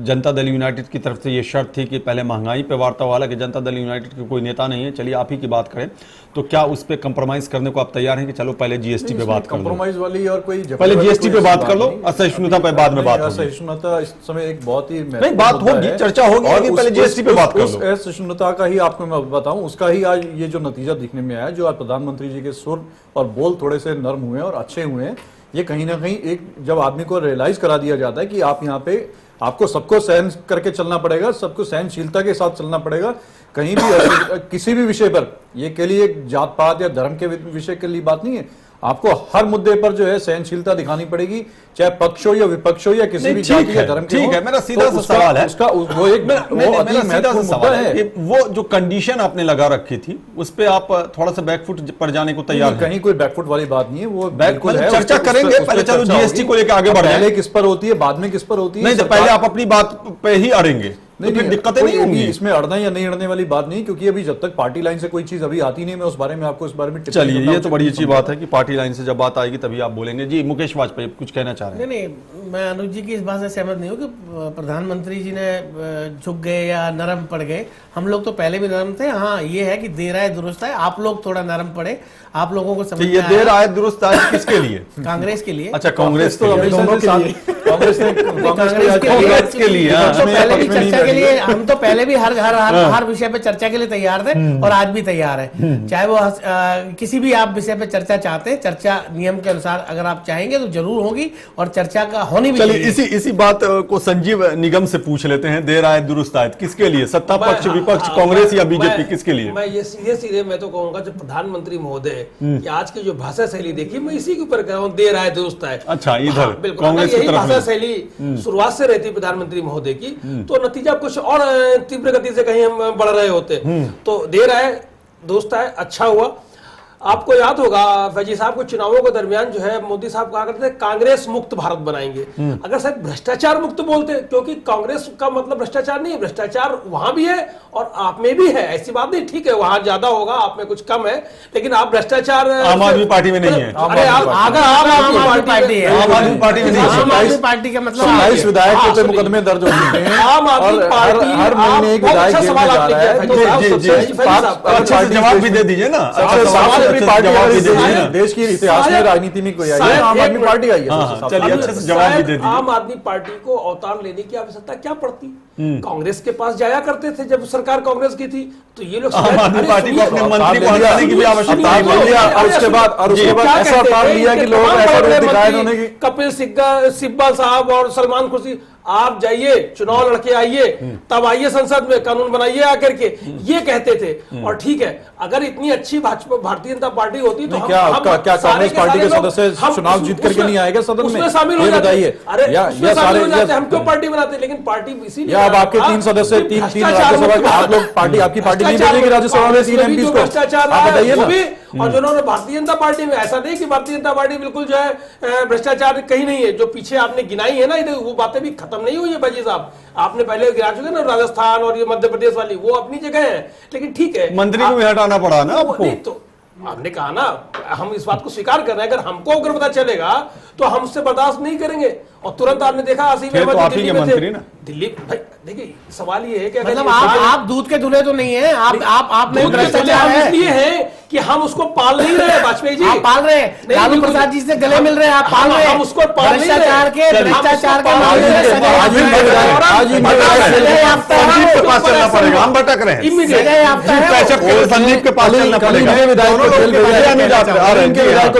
जनता दल यूनाइटेड की तरफ से ये शर्त थी कि पहले महंगाई पे वार्ता हो, हालांकि जनता दल यूनाइटेड के कोई नेता नहीं है, चलिए आप ही की बात करें, तो क्या उस पर कंप्रोमाइज करने को आप तैयार हैं कि चलो पहले जीएसटी पे बात कर लो? कंप्रोमाइज वाली और कोई पहले जीएसटी पे बात कर लो, असहिष्णुता पे बाद में बात होगी। असहिष्णुता इस समय एक बहुत ही नहीं, बात होगी, चर्चा होगी, लेकिन पहले जीएसटी पे बात कर लो। असहिष्णुता का ही आपको मैं बताऊं, उसका ही आज ये जो नतीजा दिखने में आया, जो आज प्रधानमंत्री जी के सुर और बोल थोड़े से नर्म हुए और अच्छे हुए हैं, ये कहीं ना कहीं एक जब आदमी को रियलाइज करा दिया जाता है कि आप यहाँ पे आपको सबको सहन करके चलना पड़ेगा, सबको सहनशीलता के साथ चलना पड़ेगा, कहीं भी किसी भी विषय पर, ये के लिए जात पात या धर्म के विषय के लिए बात नहीं है, आपको हर मुद्दे पर जो है सहनशीलता दिखानी पड़ेगी, चाहे पक्ष हो या विपक्ष हो या किसी भी जाति या धर्म के हो। ठीक है, मेरा सीधा सा सवाल है, उसका वो एक महत्वपूर्ण मुद्दा है। वो जो कंडीशन आपने लगा रखी थी, उस पे आप थोड़ा सा बैकफुट पर जाने को तैयार हैं? कहीं कोई बैकफुट वाली बात नहीं है, वो बिल्कुल है, चर्चा करेंगे, पहले चलो जीएसटी को लेकर आगे बढ़ जाएं। पहले किस पर होती है, बाद में किस पर होती है? नहीं, तो पहले आप अपनी बात पे ही अड़ेंगे, नहीं, तो फिर दिक्कतें नहीं होंगी। इसमें अड़ना या नहीं अड़ने वाली बात नहीं, क्योंकि अभी जब तक पार्टी लाइन से कोई चीज अभी आती नहीं, मैं उस बारे में आपको इस बारे में चलिए, ये तो बड़ी अच्छी बात है कि पार्टी लाइन से जब बात आएगी तभी आप बोलेंगे। जी, मुकेश वाजपेयी कुछ कहना चाह रहे हैं? नहीं, मैं अनुज जी की इस बात से सहमत नहीं हूँ कि प्रधानमंत्री जी ने झुक गए या नरम पड़ गए। हम लोग तो पहले भी नरम थे। हाँ, ये है कि देर आए दुरुस्त आए, आप लोग थोड़ा नरम पड़े, आप लोगों को समझ ये देर आए दुरुस्त आए किसके लिए? कांग्रेस के लिए। अच्छा, कांग्रेस तो के लिए, कांग्रेस के लिए पहले भी चर्चा के लिए, हम तो पहले भी हर विषय पे चर्चा के लिए तैयार थे और आज भी तैयार है। चाहे वो किसी भी आप विषय पे चर्चा चाहते हैं, चर्चा नियम के अनुसार अगर आप चाहेंगे तो जरूर होगी, और चर्चा का होनी भी चाहिए। इसी बात को संजीव निगम से पूछ लेते हैं, देर आए दुरुस्त आए किसके लिए? सत्ता पक्ष, विपक्ष, कांग्रेस या बीजेपी, किसके लिए? मैं ये सीधे मैं तो कहूंगा जो प्रधानमंत्री महोदय कि आज की जो भाषा शैली देखिए, मैं इसी के ऊपर कह रहा हूँ, देर आए दुरुस्त आए। अच्छा, इधर बिल्कुल, कांग्रेस की भाषा शैली शुरुआत से रहती प्रधानमंत्री महोदय की, तो नतीजा कुछ और तीव्र गति से कहीं हम बढ़ रहे होते। तो देर आए दुरुस्त आए, अच्छा हुआ। आपको याद होगा फैजी साहब को चुनावों के दरमियान जो है मोदी साहब कहा करते थे कांग्रेस मुक्त भारत बनाएंगे। अगर शायद भ्रष्टाचार मुक्त बोलते, क्योंकि कांग्रेस का मतलब भ्रष्टाचार नहीं है, भ्रष्टाचार वहां भी है और आप में भी है, ऐसी बात नहीं। ठीक है, वहां ज्यादा होगा, आप में कुछ कम है, लेकिन आप भ्रष्टाचार आम आदमी पार्टी में नहीं है। अरे अगर आम आदमी पार्टी है, आम आदमी पार्टी में नहीं है। आम आदमी पार्टी का मतलब 27 विधायकों पे मुकदमे दर्ज हो चुके हैं। आम आदमी पार्टी हर महीने एक विधायक जेल में जा रहा है। अच्छे से जवाब भी दे दीजिए ना। देश की इतिहास में राजनीति में कोई आई है, आम आदमी पार्टी आई है। चलिए, अच्छे से जवाब भी दे दीजिए। आम आदमी पार्टी को अवतार लेने की आवश्यकता क्या पड़ती? कांग्रेस के पास जाया करते थे जब सरकार कांग्रेस की थी, तो ये लोग आम आदमी पार्टी को अपने मंत्री को हटाने की भी आवश्यकता है। और उसके बाद ऐसा अवतार लिया कि लोग ऐसा रूप दिखाए उन्होंने कि कपिल सिब्बल साहब और सलमान खुर्शीद, आप जाइए चुनाव लड़के आइए, तब आइए संसद में कानून बनाइए आकर के, ये कहते थे। और ठीक है, अगर इतनी अच्छी भारतीय जनता पार्टी होती तो क्या कांग्रेस पार्टी के सदस्य चुनाव जीत करके नहीं आएगा सदन में? उसमें शामिल हो जाते। अरे शामिल हो जाते, हम क्यों पार्टी बनाते? लेकिन पार्टी इसीलिए, अब आपके 3 सदस्य, 3 राज्यसभा, आप लोग पार्टी, आपकी पार्टी नहीं भेजेगी राज्यसभा में 3 MP को? भ्रष्टाचार आप बताइए ना। और जिन्होंने भारतीय जनता पार्टी में, ऐसा नहीं कि भारतीय जनता पार्टी बिल्कुल जो है भ्रष्टाचार कहीं नहीं है, जो पीछे आपने गिनाई है ना, वो बातें भी खत्म नहीं हुई है भाजी साहब। आपने पहले गिना चुके ना, राजस्थान और ये मध्य प्रदेश वाली, वो अपनी जगह है, लेकिन ठीक है, मंत्री को भी हटाना पड़ा ना आपको। तो हमने कहा ना, हम इस बात को स्वीकार कर रहे हैं, अगर हमको अगर पता चलेगा तो हम उससे बर्दाश्त नहीं करेंगे। और तुरंत आपने देखा आसिफ अहमद दिल्ली में थे, दिल्ली भाई देखिए, सवाल ये है कि मतलब आप दूध के दूल्हे तो नहीं है, आप में भ्रष्टाचार है, इसलिए है कि हम उसको पाल नहीं रहे। वाजपेयी जी आप पाल रहे हैं, लालू प्रसाद जी से गले मिल रहे हैं, आप पाल रहे हैं, हम उसको पाल नहीं रहे। भ्रष्टाचार के मामले में संजीव के पास चलना पड़ेगा, हम भटक रहे हैं। संजीव के पास चलना पड़ेगा।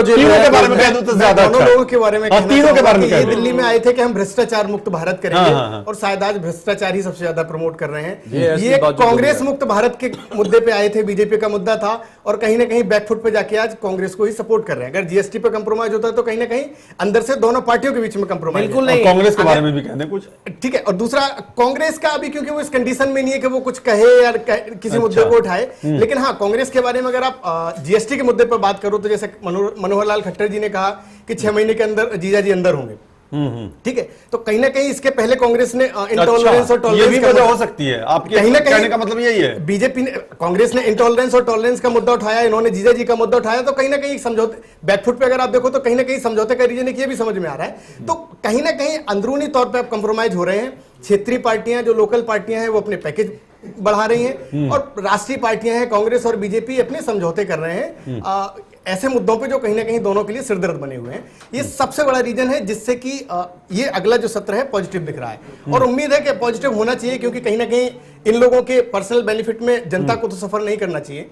तीनों के बारे में कह दूं तो ज्यादा अच्छा। लोगों के बारे में, तीनों के बारे में दिल्ली में आए थे कि हम भ्रष्टाचार मुक्त भारत करेंगे, और शायद आज भ्रष्टाचार ही सबसे ज्यादा प्रमोट कर रहे हैं। ये कांग्रेस मुक्त भारत के मुद्दे पे आए थे, बीजेपी का मुद्दा था, और कहीं ना कहीं बैकफुट पे जाके आज कांग्रेस को ही सपोर्ट कर रहे हैं। अगर जीएसटी पे कंप्रोमाइज होता है तो कहीं ना कहीं अंदर से दोनों पार्टियों के बीच में कंप्रोमाइज बिल्कुल नहीं। कांग्रेस के बारे में भी कहते हैं कुछ, ठीक है। और दूसरा, कांग्रेस का अभी क्योंकि वो इस कंडीशन में नहीं है कि वो कुछ कहे या किसी मुद्दे को उठाए, लेकिन हाँ, कांग्रेस के बारे में अगर आप जीएसटी के मुद्दे पर बात करो तो जैसे मनोहर लाल खट्टर जी ने कहा कि 6 महीने के अंदर जीजा जी अंदर होंगे, ठीक है। तो कहीं ना कहीं इसके पहले कांग्रेस ने इंटॉलरेंस और टॉलरेंस, ये भी वजह हो सकती है आपके कहने का मतलब यही है। बीजेपी ने, कांग्रेस ने इंटॉलरेंस और टॉलरेंस का मुद्दा उठाया, इन्होंने जीजा जी का मुद्दा उठाया, तो कहीं ना कहीं समझौते, बैकफुट पे अगर आप देखो तो कहीं ना कहीं समझौते का रीजन ये भी समझ में आ रहा है। तो कहीं ना कहीं अंदरूनी तौर पर आप कंप्रोमाइज हो रहे हैं। क्षेत्रीय पार्टियां, जो लोकल पार्टियां हैं, वो अपने पैकेज बढ़ा रही हैं, और राष्ट्रीय पार्टियां हैं कांग्रेस और बीजेपी अपने समझौते कर रहे हैं ऐसे मुद्दों पे जो कहीं ना कहीं दोनों के लिए सिरदर्द बने हुए हैं। ये सबसे बड़ा रीजन है जिससे कि ये अगला जो सत्र है पॉजिटिव दिख रहा है, और उम्मीद है कि पॉजिटिव होना चाहिए, क्योंकि कहीं ना कहीं इन लोगों के पर्सनल बेनिफिट में जनता को तो सफर नहीं करना चाहिए,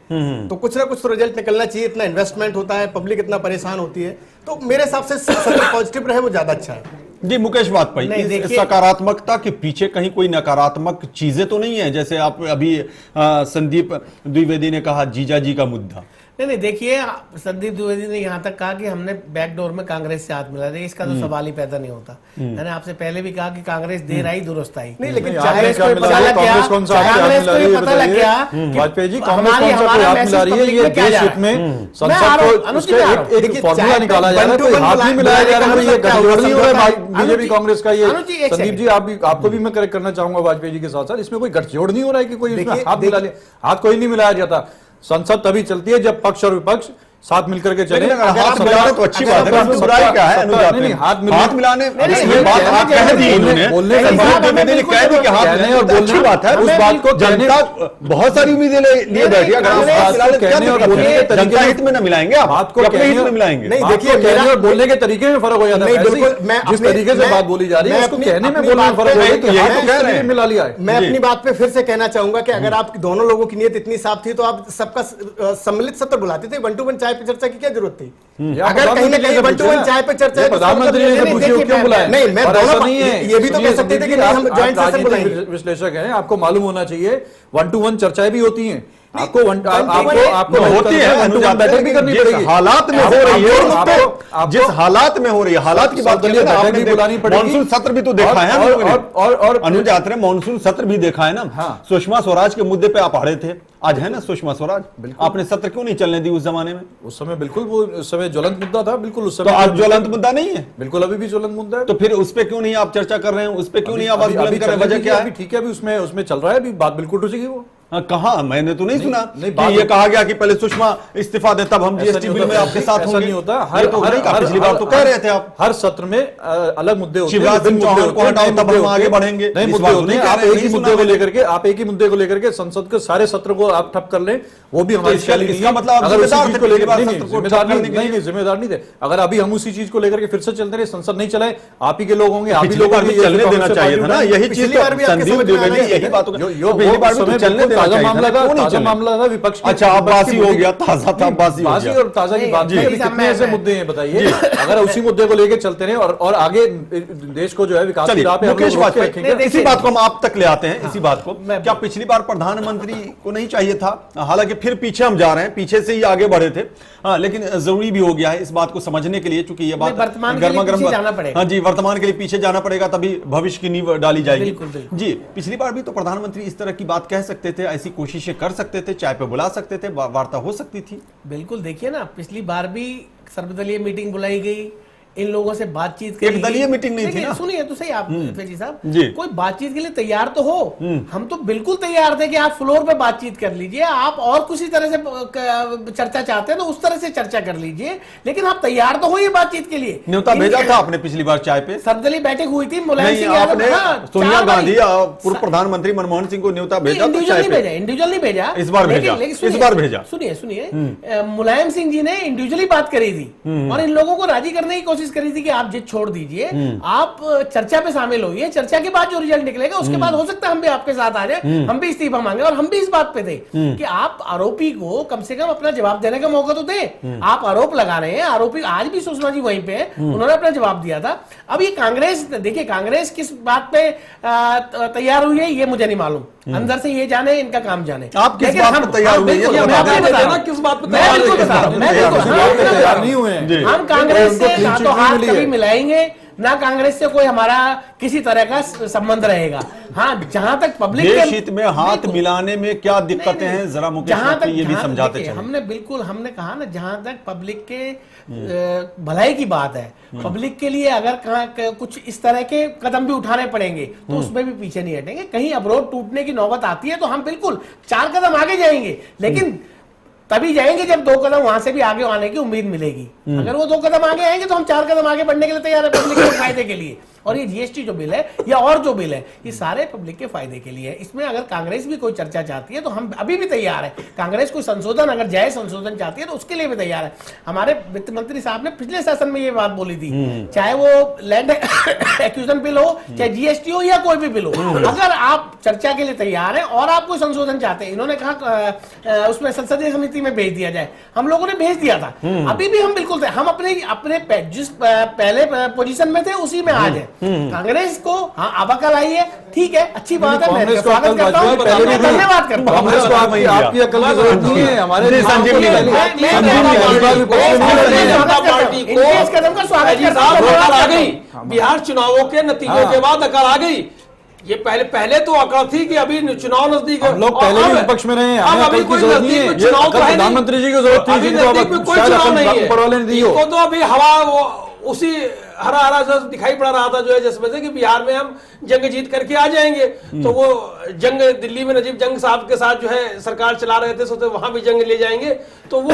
तो कुछ ना कुछ तो रिजल्ट निकलना चाहिए। इतना इन्वेस्टमेंट होता है, पब्लिक इतना परेशान होती है, तो मेरे हिसाब से सत्र पॉजिटिव रहे वो ज्यादा अच्छा है। जी मुकेश वाजपेयी, इस सकारात्मकता के पीछे कहीं कोई नकारात्मक चीजें तो नहीं है? जैसे आप अभी संदीप द्विवेदी ने कहा जीजा जी का मुद्दा। नहीं, देखिए, संदीप द्विवेदी ने यहाँ तक कहा कि हमने बैकडोर में कांग्रेस से हाथ मिला, इसका तो सवाल ही पैदा नहीं होता। मैंने आपसे पहले भी कहा कि कांग्रेस देर आई दुरुस्त आई नहीं, लेकिन कांग्रेस को पता लग गया, कांग्रेस को ये पता लग गया वाजपेयी जी कांग्रेस कौन सा कोई हाथ मिला रही है, ये देश हित में संसद को उसका एक फॉर्मूला निकाला जा रहा है, कोई हाथ नहीं मिलाया जा रहा है, ये गठजोड़ नहीं हो रहा है बीजेपी कांग्रेस का। ये संदीप जी आपको भी मैं करेक्ट करना चाहूंगा वाजपेयी जी के साथ साथ, इसमें कोई गठजोड़ नहीं हो रहा है कि कोई हाथ मिला ले, हाथ कोई नहीं मिलाया जाता। संसद तभी चलती है जब पक्ष और विपक्ष साथ मिलकर के चले। हाथ मिलाने तो अच्छी बात है, इसमें बुराई क्या है? नहीं, हाथ मिलाने बात कह दी उन्होंने, बोलने कह दी कि हाथ मिलाने और अच्छी बात है। उस बात को जनता बहुत सारी उम्मीदें लिए बैठी, अगर जनता हित में न मिलाएंगे आप, बात को अपने हित में मिलाएंगे। नहीं, देखिए, कहने और बोलने के तरीके में फर्क हो जाता है। जिस तरीके से बात बोली जा रही है उसको कहने में बोलने में फर्क हो जाता है। मिला लिया है। मैं अपनी बात पे फिर से कहना चाहूंगा कि अगर आप दोनों लोगों की नीयत इतनी साफ थी तो आप सबका सम्मिलित सत्र बुलाते थे। 1-to-1 चाय पे चर्चा की क्या जरूरत थी? अगर कहीं ना कहीं 1-to-1 चाय पे चर्चा है, प्रधानमंत्री ने पूछिए क्यों बुलाया? नहीं, मैं दोनों ये भी तो कह सकते थे कि नहीं, हम ज्वाइंट सेशन बुलाएंगे। विश्लेषक हैं, आपको मालूम होना चाहिए 1-to-1 चर्चाएं भी होती हैं, आपको होती है, बैठक भी करनी पड़ेगी। हालात में हो रही है, जिस हालात में हो रही है, हालात की बात करिए, आपने बुलानी पड़ेगी। मानसून सत्र भी तो देखा है, और अनुज यात्रा मानसून सत्र भी देखा है ना। सुषमा स्वराज के मुद्दे पे आप अड़े थे, आज है ना सुषमा स्वराज, आपने सत्र क्यों नहीं चलने दी उस जमाने में? उस समय बिल्कुल वो उस समय ज्वलंत मुद्दा था, बिल्कुल उस समय। तो आज ज्वलंत मुद्दा नहीं है? बिल्कुल अभी भी ज्वलंत मुद्दा है। तो फिर उस पे क्यों नहीं आप चर्चा कर रहे हैं? उस पे क्यों नहीं आवाज बुलंद कर रहे हैं? वजह क्या है? ठीक है, अभी उसमें चल रहा है, अभी बात बिल्कुल हो जाएगी वो। कहा मैंने तो नहीं सुना कि ये कहा गया कि पहले सुषमा इस्तीफा दे तब हम जीएसटी बिल में आपके साथ होंगे। नहीं होता, पिछली बार तो कह रहे थे आप हर सत्र में अलग मुद्दे होते हैं। शिवराज सिंह चौहान को हटाओ तब हम आगे बढ़ेंगे। नहीं, मुद्दे होते हैं, आप एक ही मुद्दे को लेकर के संसद के सारे सत्र को आप ठप कर लें, वो भी हमारी शैली नहीं है। मतलब अगर उसी चीज को लेकर जिम्मेदार नहीं थे, अगर अभी हम उसी चीज को लेकर के फिर से चलते रहे, संसद नहीं चलाए, आप ही के लोग होंगे, आप ही लोग चलने देना चाहिए था ना। यही चीज संदीप द्विवेदी यही बात ताजा मामला था, ताजा मामला था विपक्ष। अच्छा, अब्बासी हो गया, ताजा था अब्बासी हो गया। और ताजा की बात है, कितने ऐसे मुद्दे हैं बताइए, अगर उसी मुद्दे को लेकर चलते रहे और आगे देश को जो है विकास की राह पे हम लोग रखेंगे। इसी बात को हम आप तक ले आते हैं। इसी बात को क्या पिछली बार प्रधानमंत्री को नहीं चाहिए था? हालांकि फिर पीछे हम जा रहे हैं, पीछे से ही आगे बढ़े थे, लेकिन जरूरी भी हो गया है इस बात को समझने के लिए, चूंकि ये बात गर्मा गर्म। हाँ जी, वर्तमान के लिए पीछे जाना पड़ेगा, तभी भविष्य की नींव डाली जाएगी। जी, पिछली बार भी तो प्रधानमंत्री इस तरह की बात कह सकते थे, ऐसी कोशिशें कर सकते थे, चाय पे बुला सकते थे, वार्ता हो सकती थी। बिल्कुल, देखिए ना, पिछली बार भी सर्वदलीय मीटिंग बुलाई गई, इन लोगों से बातचीत एक दलीय मीटिंग नहीं थी ना। सुनिए तो सही आप फैजी साहब, कोई बातचीत के लिए तैयार तो हो। हम तो बिल्कुल तैयार थे कि आप फ्लोर पे बातचीत कर लीजिए, आप और किसी तरह से चर्चा चाहते हैं तो उस तरह से चर्चा कर लीजिए, लेकिन आप तैयार तो हो ये बातचीत के लिए। न्योता भेजा था आपने पिछली बार चाय पे? सर्वदलीय बैठक हुई थी, मुलायम सिंह यादव, सोनिया गांधी, पूर्व प्रधानमंत्री मनमोहन सिंह को न्योता भेजा? इंडिविजुअल नहीं भेजा, इस बार भेजा। सुनिए, मुलायम सिंह जी ने इंडिविजुअली बात करी थी और इन लोगों को राजी करने की कोशिश कोशिश करी थी कि आप जिद छोड़ दीजिए, आप चर्चा पे शामिल होइए, चर्चा के बाद जो रिजल्ट निकलेगा उसके बाद हो सकता है हम भी आपके साथ आ जाए, हम भी इस्तीफा मांगे। और हम भी इस बात पे थे कि आप आरोपी को कम से कम अपना जवाब देने का मौका तो दें। आप आरोप लगा रहे हैं, आरोपी आज भी सुषमा जी वहीं पे है, उन्होंने अपना जवाब दिया था। अब ये कांग्रेस, देखिए कांग्रेस किस बात पे तैयार हुई है ये मुझे नहीं मालूम, अंदर से ये जाने, इनका काम जाने। आप किस बात पे तैयार हुए? किस बात पे तैयार नहीं हुए हैं। हम कांग्रेस से ना तो हाथ कभी मिलाएंगे, ना कांग्रेस से कोई हमारा किसी तरह का संबंध रहेगा। हाँ, जहां तक पब्लिक देश हित में हाथ मिलाने में क्या दिक्कतें हैं, जरा मुकेश जी ये भी समझाते चलें। हमने कहा ना, जहां तक पब्लिक के भलाई की बात है, पब्लिक के लिए अगर कुछ इस तरह के कदम भी उठाने पड़ेंगे तो उसमें भी पीछे नहीं हटेंगे। कहीं अवरोध टूटने की नौबत आती है तो हम बिल्कुल 4 कदम आगे जाएंगे, लेकिन तभी जाएंगे जब 2 कदम वहां से भी आगे आने की उम्मीद मिलेगी। अगर वो 2 कदम आगे आएंगे तो हम 4 कदम आगे बढ़ने के लिए तैयार है, पब्लिक के फायदे के लिए। और ये जीएसटी जो बिल है या और जो बिल है, ये सारे पब्लिक के फायदे के लिए है। इसमें अगर कांग्रेस भी कोई चर्चा चाहती है तो हम अभी भी तैयार है। कांग्रेस कोई संशोधन अगर जाए, संशोधन चाहती है तो उसके लिए भी तैयार है। हमारे वित्त मंत्री साहब ने पिछले सेशन में ये बात बोली थी, चाहे वो लैंड एक्विजिशन बिल हो, चाहे जीएसटी हो या कोई भी बिल हो, अगर आप चर्चा के लिए तैयार है और आप कोई संशोधन चाहते हैं, इन्होंने कहा उसमें संसदीय समिति में भेज दिया जाए, हम लोगों ने भेज दिया था। अभी भी हम बिल्कुल हम अपने जिस पहले पोजीशन में थे उसी में आज है। कांग्रेस को हाँ अबकल आई है, ठीक है, अच्छी बात है, मैं स्वागत करता हूँ, धन्यवाद करता हूँ। कांग्रेस को आपकी अकल की जरूरत नहीं है, हमारे कदम का स्वागत करता हूँ। बिहार चुनावों के नतीजों के बाद अकल आ गई। ये पहले तो अकड़ थी कि अभी चुनाव नजदीक है, हम लोग पहले भी विपक्ष में रहे हैं, अब अभी कोई नजदीक में चुनाव तो है नहीं, प्रधानमंत्री जी की जरूरत थी, अभी नजदीक में कोई चुनाव नहीं है, इनको तो अभी हवा उसी हरा हरा सा दिखाई पड़ रहा था जो है, जिस वजह कि बिहार में हम जंग जीत करके आ जाएंगे। तो वो जंग दिल्ली में नजीब जंग साहब के साथ जो है सरकार चला रहे थे, सोचते वहां भी जंग ले जाएंगे, तो वो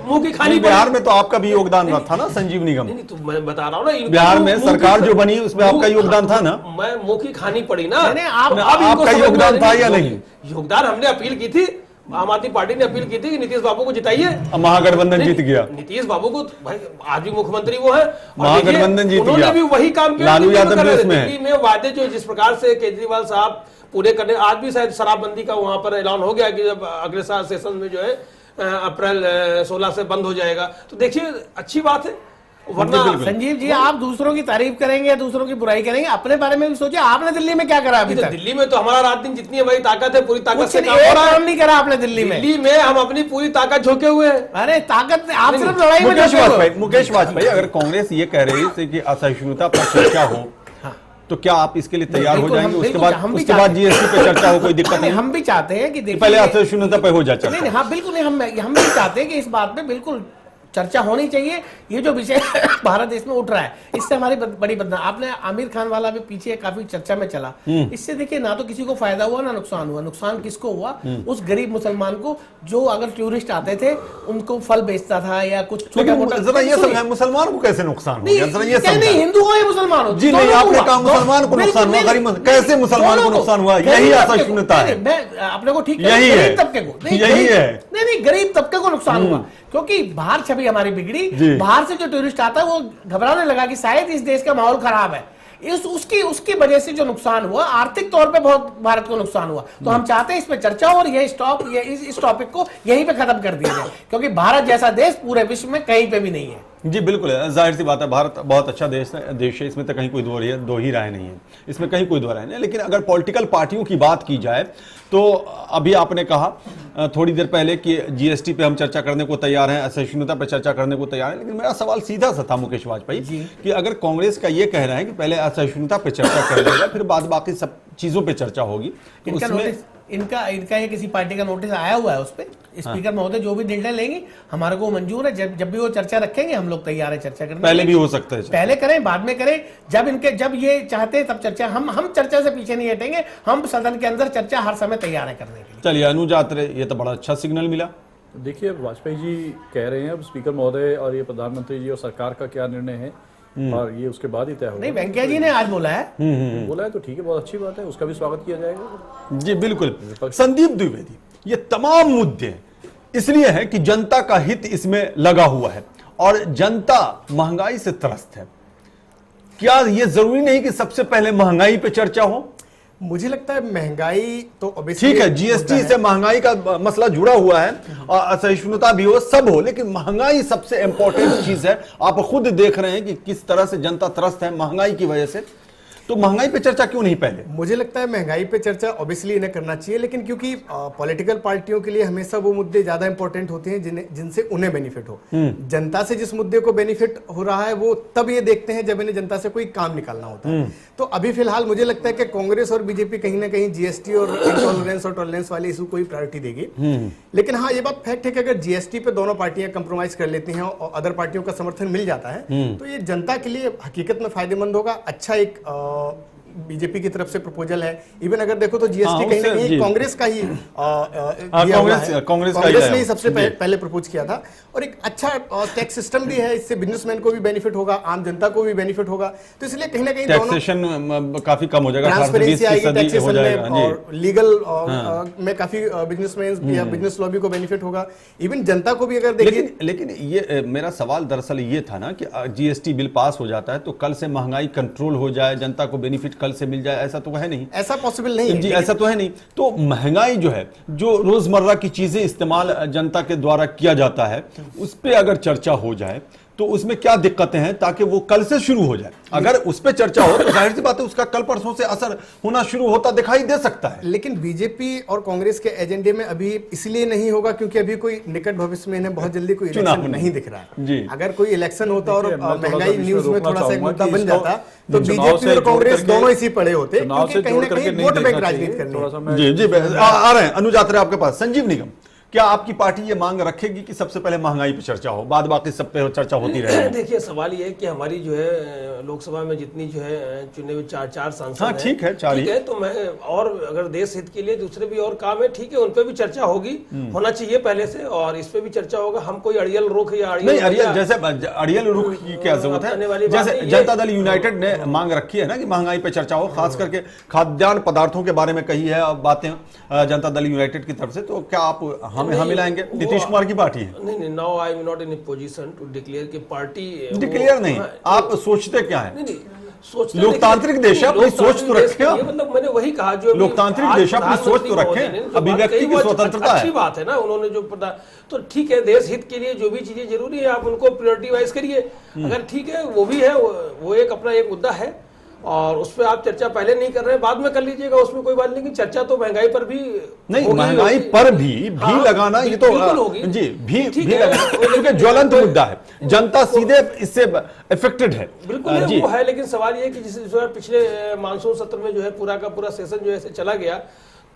मुंह की खानी। बिहार में तो आपका भी योगदान था ना, संजीव निगम। नहीं तो मैं बता रहा हूँ ना, बिहार में सरकार जो बनी उसमें आपका योगदान था ना। मैं मुंह की खानी पड़ी ना, आपका योगदान था या नहीं? योगदान हमने अपील की थी, आम आदमी पार्टी ने अपील की थी कि नीतीश बाबू को जिताइए, महागठबंधन जीत गया। नीतीश बाबू को भाई आज भी मुख्यमंत्री वो है, महागठबंधन जीत गया, उन्होंने भी वही काम किया। लालू यादव भी उसमें है। दिल्ली में वादे जो जिस प्रकार से केजरीवाल साहब पूरे करने, आज भी शायद शराबबंदी का वहां पर ऐलान हो गया कि जब अगले साल सेशन में जो है अप्रैल 16 से बंद हो जाएगा, तो देखिए अच्छी बात है। वरना संजीव जी, आप दूसरों की तारीफ करेंगे या दूसरों की बुराई करेंगे, अपने बारे में भी सोचिए। आपने दिल्ली में क्या करा अभी तक? दिल्ली में तो हमारा रात दिन जितनी हमारी ताकत है पूरी ताकत से काम नहीं करा आपने दिल्ली में। दिल्ली में हम अपनी पूरी ताकत झोंके हुए हैं। अरे ताकत आप सिर्फ लड़ाई में। मुकेश वाजपेयी, अगर कांग्रेस ये कह रही है कि असहिष्णुता पर चर्चा हो तो क्या आप इसके लिए तैयार हो जाएंगे? उसके बाद जीएसटी पे चर्चा हो, कोई दिक्कत नहीं? हम भी चाहते हैं कि पहले असहिष्णुता पे हो जाए। नहीं, हाँ बिल्कुल, हम भी चाहते हैं कि इस बात पे बिल्कुल चर्चा होनी चाहिए। ये जो विषय भारत देश में उठ रहा है, इससे हमारी बड़ी बदनाम। आपने आमिर खान वाला भी पीछे काफी चर्चा में चला, इससे देखिए ना तो किसी को फायदा हुआ ना नुकसान हुआ। नुकसान किसको हुआ? उस गरीब मुसलमान को जो अगर टूरिस्ट आते थे उनको फल बेचता था या कुछ छोटा मोटा। जरा ये समझाएं, मुसलमान को कैसे नुकसान हो गया? जरा ये समझाएं। नहीं, हिंदू हो या मुसलमान हो जी नहीं, आपने कहा मुसलमान को नुकसान हुआ, गरीब कैसे मुसलमान को नुकसान हुआ? यही असहिष्णुता है। मैं अपने को ठीक, यही है, गरीब तबके को, यही है। नहीं, गरीब तबके को नुकसान हुआ क्योंकि बाहर छवि हमारी बिगड़ी। बाहर से जो टूरिस्ट आता है वो घबराने लगा कि शायद इस देश का माहौल खराब है। उसकी वजह से जो नुकसान हुआ, आर्थिक तौर पे बहुत भारत को नुकसान हुआ। तो हम चाहते हैं इस पे चर्चा हो और इस टॉपिक को यहीं पे खत्म कर दिया जाए, क्योंकि भारत जैसा देश पूरे विश्व में कहीं पे भी नहीं है। जी बिल्कुल, जाहिर सी बात है, भारत बहुत अच्छा देश है, इसमें तो कहीं कोई दो ही राय नहीं है, इसमें कहीं कोई दो राय नहीं। लेकिन अगर पॉलिटिकल पार्टियों की बात की जाए तो अभी आपने कहा थोड़ी देर पहले कि जीएसटी पे हम चर्चा करने को तैयार हैं, असहिष्णुता पे चर्चा करने को तैयार हैं, लेकिन मेरा सवाल सीधा सा था मुकेश वाजपेयी कि अगर कांग्रेस का ये कहना है कि पहले असहिष्णुता पे चर्चा कर लेगा, फिर बाद बाकी सब चीजों पे चर्चा होगी, तो उसमें इनका ये किसी पार्टी का नोटिस आया हुआ है, उस पे स्पीकर महोदय जो भी निर्णय लेंगे हमारे को मंजूर है। जब भी वो चर्चा रखेंगे हम लोग तैयार है चर्चा करने। पहले भी हो सकता है, पहले करें बाद में करें, जब ये चाहते हैं तब चर्चा। हम चर्चा से पीछे नहीं हटेंगे, हम सदन के अंदर चर्चा हर समय तैयार है करने के लिए। चलिए अनुजात रे, ये तो बड़ा अच्छा सिग्नल मिला। देखिए वाजपेयी जी कह रहे हैं अब स्पीकर महोदय और ये प्रधानमंत्री जी और सरकार का क्या निर्णय है और ये उसके बाद ही तय होगा। नहीं, वेंकैया जी ने आज बोला है, बोला है तो ठीक है, बहुत अच्छी बात है, उसका भी स्वागत किया जाएगा। जी बिल्कुल। संदीप द्विवेदी, ये तमाम मुद्दे इसलिए है कि जनता का हित इसमें लगा हुआ है और जनता महंगाई से त्रस्त है। क्या ये जरूरी नहीं कि सबसे पहले महंगाई पे चर्चा हो? मुझे लगता है महंगाई तो ठीक है, जीएसटी से महंगाई का मसला जुड़ा हुआ है और असहिष्णुता भी हो, सब हो, लेकिन महंगाई सबसे इंपॉर्टेंट चीज है। आप खुद देख रहे हैं कि किस तरह से जनता त्रस्त है महंगाई की वजह से, तो महंगाई पे चर्चा क्यों नहीं पहले? मुझे लगता है महंगाई पे चर्चा ऑब्वियसली इन्हें करना चाहिए, लेकिन क्योंकि पॉलिटिकल पार्टियों के लिए हमेशा वो मुद्दे ज्यादा इंपॉर्टेंट होते हैं जिनसे उन्हें बेनिफिट हो। जनता से जिस मुद्दे को बेनिफिट हो रहा है वो तब ये देखते हैं जब इन्हें जनता से कोई काम निकालना होता है। तो अभी फिलहाल मुझे लगता है कि कांग्रेस और बीजेपी कहीं ना कहीं जीएसटी और इंटॉलरेंस और टॉलरेंस वाले इशू को ही प्रायोरिटी देगी। लेकिन हाँ, ये बात फैक्ट है कि अगर जीएसटी पे दोनों पार्टियां कंप्रोमाइज कर लेती हैं और अदर पार्टियों का समर्थन मिल जाता है तो ये जनता के लिए हकीकत में फायदेमंद होगा। अच्छा एक बीजेपी की तरफ से प्रपोजल है। इवन अगर देखो तो जीएसटी कहीं ना कहीं कांग्रेस का ही कांग्रेस ने ही सबसे पहले प्रपोज किया था, और एक अच्छा टैक्स सिस्टम भी है, इससे बिजनेसमैन को भी बेनिफिट होगा, आम जनता को भी बेनिफिट होगा। तो इसलिए कहीं ना कहीं टैक्सेशन काफी कम हो जाएगा, ट्रांसपेरेंसी आएगी टैक्सेशन में, और लीगल में काफी बिजनेसमैन या बिजनेस लॉबी को बेनिफिट होगा, इवन जनता को भी। अगर देखिए, लेकिन ये मेरा सवाल दरअसल ये था ना कि जीएसटी बिल पास हो जाता है तो कल से महंगाई कंट्रोल हो जाए, जनता को बेनिफिट कल से मिल जाए, ऐसा तो है नहीं, ऐसा पॉसिबल नहीं है जी, ऐसा तो है नहीं। तो महंगाई जो है, जो रोजमर्रा की चीजें इस्तेमाल जनता के द्वारा किया जाता है, उस पे अगर चर्चा हो जाए तो उसमें क्या दिक्कतें हैं, ताकि वो कल से शुरू हो जाए। अगर उस पे चर्चा हो तो जाहिर सी बात है उसका कल परसों से असर होना शुरू होता दिखाई दे सकता है। लेकिन बीजेपी और कांग्रेस के एजेंडे में अभी इसलिए नहीं होगा क्योंकि अभी कोई निकट भविष्य में इन्हें बहुत जल्दी कोई इलेक्शन नहीं दिख रहा है जी। अगर कोई इलेक्शन होता और महंगाई न्यूज में थोड़ा सा एक मुद्दा बन जाता तो बीजेपी और कांग्रेस दोनों इसी पड़े होते, क्योंकि कहीं ना कहीं वोट बैंक राजनीति करनी। जी जी, आ रहे हैं अनुज आत्रे आपके पास। संजीव निगम, क्या आपकी पार्टी ये मांग रखेगी कि सबसे पहले महंगाई पे चर्चा हो, बाद बाकी सब पे चर्चा होती रहे? देखिए, सवाल ये है कि हमारी जो है लोकसभा में जितनी जो है चुने हुए चार सांसद हाँ, ठीक है, चार ही है। तो मैं, और अगर देश हित के लिए दूसरे भी और काम है, ठीक है, उन पे भी चर्चा होगी, होना चाहिए पहले से, और इस पे भी चर्चा होगा। हम कोई अड़ियल रुख या जैसे अड़ियल रुख की क्या जरूरत है? जैसे जनता दल यूनाइटेड ने मांग रखी है ना कि महंगाई पे चर्चा हो, खास करके खाद्यान्न पदार्थों के बारे में कही है बातें जनता दल यूनाइटेड की तरफ से, तो क्या आप हमें मिलाएंगे? नीतीश कुमार की पार्टी है। नहीं, now I am not in a position to declare कि पार्टी डिक्लेयर नहीं, आप सोचते क्या है? नहीं, सोचते लोकतांत्रिक देश है, अपनी सोच तो रखें। मतलब मैंने वही कहा, जो लोकतांत्रिक देश है, अपनी सोच तो रखें, अभिव्यक्ति की स्वतंत्रता है। अच्छी बात है ना, उन्होंने जो तो ठीक है, देश हित के लिए जो भी चीजें जरूरी है आप उनको प्रायोरिटी वाइज करिए। अगर ठीक है, वो भी है, वो एक अपना एक मुद्दा है, और उस पर आप चर्चा पहले नहीं कर रहे हैं, बाद में कर लीजिएगा, उसमें कोई बात नहीं। लेकिन चर्चा तो महंगाई पर भी नहीं, महंगाई पर भी लगाना, ये तो जी भी लगाना, क्योंकि ज्वलंत मुद्दा है, जनता सीधे इससे अफेक्टेड है। बिल्कुल वो है, लेकिन सवाल ये है कि जिस पिछले मानसून सत्र में जो है पूरा का पूरा सेशन जो है चला गया,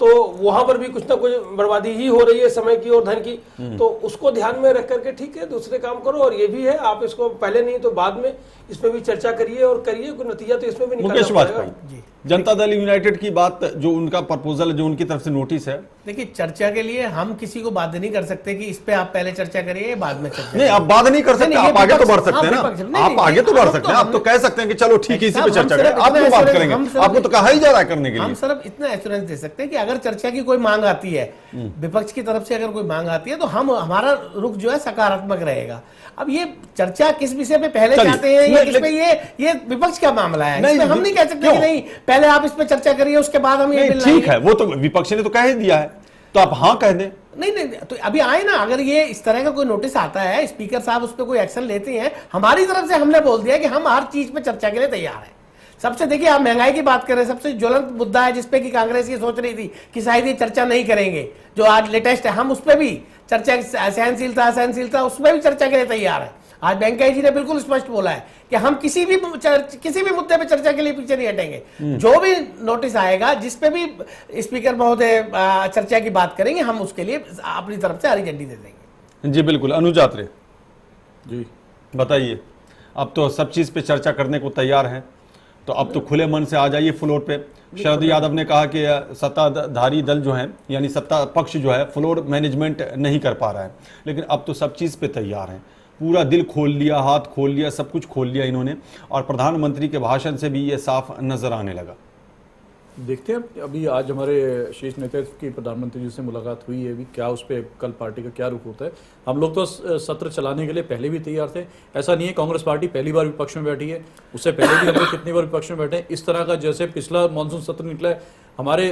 तो वहां पर भी कुछ ना कुछ बर्बादी ही हो रही है समय की और धन की, तो उसको ध्यान में रख करके ठीक है दूसरे काम करो। और ये भी है, आप इसको पहले नहीं तो बाद में इसमें भी चर्चा करिए और करिए, कोई नतीजा तो इसमें भी निकालना पड़ेगा। जनता दल यूनाइटेड की बात, जो उनका प्रपोजल, जो उनकी तरफ से नोटिस है, देखिए, चर्चा के लिए हम किसी को बाध्य नहीं कर सकते कि इस पे आप पहले चर्चा करिए, बाद में चर्चा नहीं, आप बाध्य नहीं कर सकते, आप आगे तो बढ़ सकते हैं ना, आप आगे तो बढ़ सकते हैं, आप तो कह सकते हैं कि चलो ठीक है, इसी पे चर्चा करें। आप क्यों बात करेंगे? आपको तो कहा ही जा रहा है करने के लिए। हम सिर्फ इतना एश्योरेंस दे सकते हैं कि अगर चर्चा की कोई मांग आती है, विपक्ष की तरफ से अगर कोई मांग आती है, तो हमारा रुख जो है सकारात्मक रहेगा। अब ये चर्चा किस विषय पे पहले चाहते हैं या किस पे, ये विपक्ष का मामला है, इसमें हम नहीं कह सकते कि नहीं पहले आप इस पे चर्चा करिए, उसके बाद हम ये ठीक है, वो तो विपक्ष ने तो कह ही दिया है, तो आप हाँ कह दें। नहीं, तो अभी आए ना, अगर ये इस तरह का कोई नोटिस आता है, स्पीकर साहब उस पर कोई एक्शन लेते हैं, हमारी तरफ से हमने बोल दिया कि हम हर चीज पे चर्चा के लिए तैयार हैं। सबसे देखिए, आप महंगाई की बात कर रहे हैं, सबसे ज्वलंत मुद्दा है जिसपे कि कांग्रेस ये सोच रही थी कि शायद ये चर्चा नहीं करेंगे, जो आज लेटेस्ट है, हम उस पर भी चर्चा, सहनशीलता उसमें भी चर्चा के लिए तैयार है। आज वेंकैया जी ने बिल्कुल स्पष्ट बोला है कि हम किसी भी मुद्दे पे चर्चा के लिए पीछे नहीं हटेंगे। जो भी नोटिस आएगा, जिसपे भी स्पीकर महोदय चर्चा की बात करेंगे, हम उसके लिए अपनी तरफ से हरी झंडी दे देंगे। जी बिल्कुल। अनुज आत्रे जी बताइए, अब तो सब चीज पे चर्चा करने को तैयार हैं, तो अब तो खुले मन से आ जाइए फ्लोर पे। शरद यादव ने कहा कि सत्ताधारी दल जो है, यानी सत्ता पक्ष जो है, फ्लोर मैनेजमेंट नहीं कर पा रहा है, लेकिन अब तो सब चीज पे तैयार हैं, पूरा दिल खोल लिया, हाथ खोल लिया, सब कुछ खोल लिया इन्होंने, और प्रधानमंत्री के भाषण से भी ये साफ नजर आने लगा। देखते हैं अभी आज हमारे शीर्ष नेतृत्व की प्रधानमंत्री जी से मुलाकात हुई है, अभी क्या उस पर कल पार्टी का क्या रुख होता है। हम लोग तो सत्र चलाने के लिए पहले भी तैयार थे, ऐसा नहीं है कांग्रेस पार्टी पहली बार विपक्ष में बैठी है, उससे पहले भी हम लोग कितनी बार विपक्ष में बैठे हैं। इस तरह का जैसे पिछला मानसून सत्र निकला है हमारे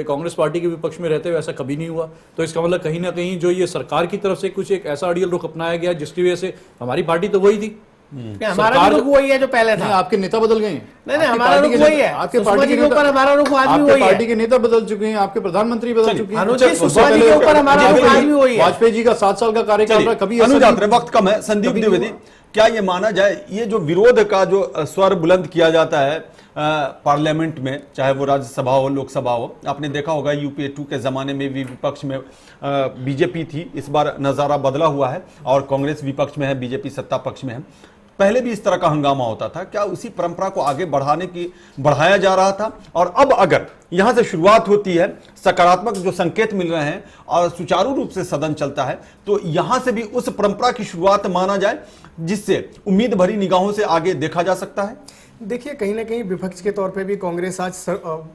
कांग्रेस पार्टी के विपक्ष में रहते हुए ऐसा कभी नहीं हुआ। तो इसका मतलब कहीं ना कहीं जो ये सरकार की तरफ से कुछ एक ऐसा अड़ियल रुख अपनाया गया जिसकी वजह से हमारी पार्टी तो वही थी, हमारा रुख वही है जो पहले था। आपके नेता बदल गए हैं, नहीं हमारा रुख वही है, आपके पार्टी के ऊपर हमारा रुख आज भी वही है। पार्टी के नेता बदल चुके हैं, आपके प्रधानमंत्री बदल चुके हैं, सुषमा जी के ऊपर हमारा रुख आज भी वही है। वाजपेयी जी का 7 साल का कार्यकाल रहा, कभी वक्त कम है। संदीप द्विवेदी, क्या ये माना जाए ये जो विरोध का जो स्वर बुलंद किया जाता है पार्लियामेंट में, चाहे वो राज्यसभा हो लोकसभा हो, आपने देखा होगा यूपीए 2 के जमाने में भी विपक्ष में बीजेपी थी, इस बार नजारा बदला हुआ है और कांग्रेस विपक्ष में है, बीजेपी सत्ता पक्ष में है। पहले भी इस तरह का हंगामा होता था, क्या उसी परंपरा को आगे बढ़ाया जा रहा था? और अब अगर यहां से शुरुआत होती है, सकारात्मक जो संकेत मिल रहे हैं और सुचारू रूप से सदन चलता है, तो यहां से भी उस परंपरा की शुरुआत माना जाए जिससे उम्मीद भरी निगाहों से आगे देखा जा सकता है। देखिए कहीं ना कहीं विपक्ष के तौर पे भी कांग्रेस आज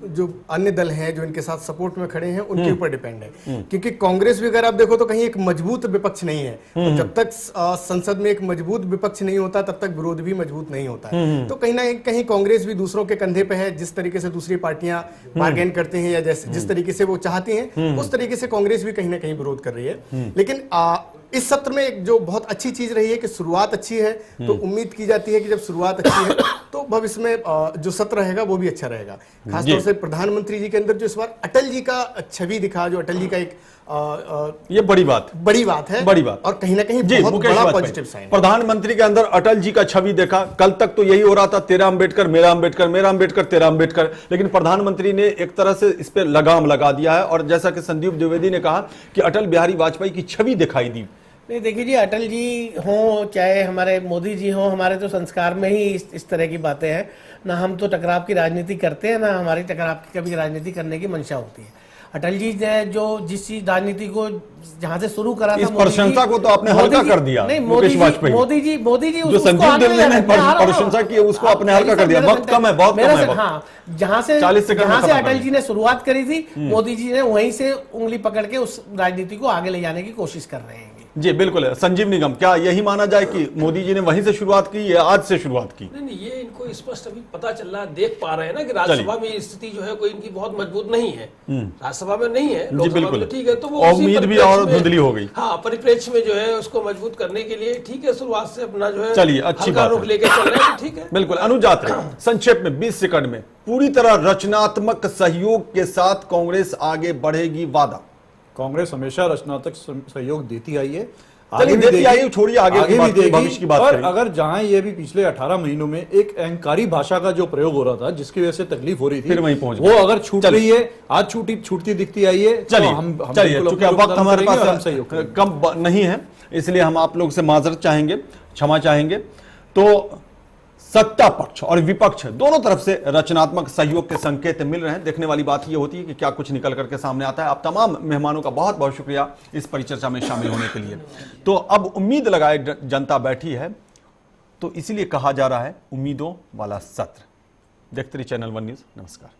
जो अन्य दल हैं जो इनके साथ सपोर्ट में खड़े हैं उनके ऊपर डिपेंड है, क्योंकि कांग्रेस भी अगर आप देखो तो कहीं एक मजबूत विपक्ष नहीं है। तो जब तक संसद में एक मजबूत विपक्ष नहीं होता तब तक विरोध भी मजबूत नहीं होता है। तो कहीं ना कहीं कांग्रेस भी दूसरों के कंधे पे है, जिस तरीके से दूसरी पार्टियां बार्गेन करते हैं या जिस तरीके से वो चाहती हैं उस तरीके से कांग्रेस भी कहीं ना कहीं विरोध कर रही है। लेकिन इस सत्र में एक जो बहुत अच्छी चीज रही है कि शुरुआत अच्छी है, तो उम्मीद की जाती है कि जब शुरुआत अच्छी है तो भविष्य में जो सत्र रहेगा वो भी अच्छा रहेगा। खासतौर से प्रधानमंत्री जी के अंदर जो इस बार अटल जी का छवि दिखा, जो अटल जी का एक ये बड़ी बात है, बड़ी बात और कहीं ना कहीं बहुत बड़ा पॉजिटिव साइन है। प्रधानमंत्री के अंदर अटल जी का छवि देखा। कल तक तो यही हो रहा था, तेरा अंबेडकर मेरा अंबेडकर, मेरा अंबेडकर तेरा अंबेडकर, लेकिन प्रधानमंत्री ने एक तरह से इस पे लगाम लगा दिया है और जैसा कि संदीप द्विवेदी ने कहा कि अटल बिहारी वाजपेयी की छवि दिखाई दी। नहीं देखिए जी, अटल जी हो चाहे हमारे मोदी जी हो, हमारे तो संस्कार में ही इस तरह की बातें हैं। ना हम तो टकराव की राजनीति करते हैं, ना हमारी टकराव की कभी राजनीति करने की मंशा होती है। अटल जी ने जो जिस राजनीति को जहां से शुरू करा था, प्रशंसा को तो आपने हल्का कर दिया। नहीं मोदी जी जो संदीप द्विवेदी ने प्रशंसा की उसको आपने हल्का कर दिया। वक्त कम है, बहुत कम है। हाँ, जहां से अटल जी ने शुरुआत करी थी, मोदी जी ने वहीं से उंगली पकड़ के उस राजनीति को आगे ले जाने की कोशिश कर रहे हैं। जी बिल्कुल है। संजीव निगम, क्या यही माना जाए कि मोदी जी ने वहीं से शुरुआत की या आज से शुरुआत की? नहीं, ये इनको स्पष्ट अभी पता चल रहा है, देख पा रहे हैं ना कि राज्यसभा में स्थिति जो है कोई इनकी बहुत मजबूत नहीं है, राज्यसभा में नहीं है, लोकसभा में ठीक है। तो वो उम्मीद भी और धुंधली हो गई। हाँ, परिप्रेक्ष्य में जो है उसको मजबूत करने के लिए ठीक है, शुरुआत से अपना जो है चलिए अच्छी बात रुख लेके चल रहे हैं, ठीक है। बिल्कुल। अनुजात संक्षेप में 20 सेकंड में पूरी तरह रचनात्मक सहयोग के साथ कांग्रेस आगे बढ़ेगी, वादा? कांग्रेस हमेशा रचनात्मक सहयोग देती आई है, आगे भी देगी, छोड़िए आगे भी भविष्य की बात करें। अगर जहां ये भी पिछले 18 महीनों में एक अहंकारी भाषा का जो प्रयोग हो रहा था जिसकी वजह से तकलीफ हो रही थी, फिर वहीं पहुंच वो अगर छूट रही है, आज छूटती दिखती आई है। चलिए चूंकि वक्त हमारे पास कम नहीं है, इसलिए हम आप लोग से माजरत चाहेंगे, क्षमा चाहेंगे। तो सत्ता पक्ष और विपक्ष दोनों तरफ से रचनात्मक सहयोग के संकेत मिल रहे हैं। देखने वाली बात यह होती है कि क्या कुछ निकल करके सामने आता है। आप तमाम मेहमानों का बहुत बहुत शुक्रिया इस परिचर्चा में शामिल होने के लिए। तो अब उम्मीद लगाए जनता बैठी है, तो इसीलिए कहा जा रहा है उम्मीदों वाला सत्र। देखते रहिए चैनल 1 न्यूज़। नमस्कार।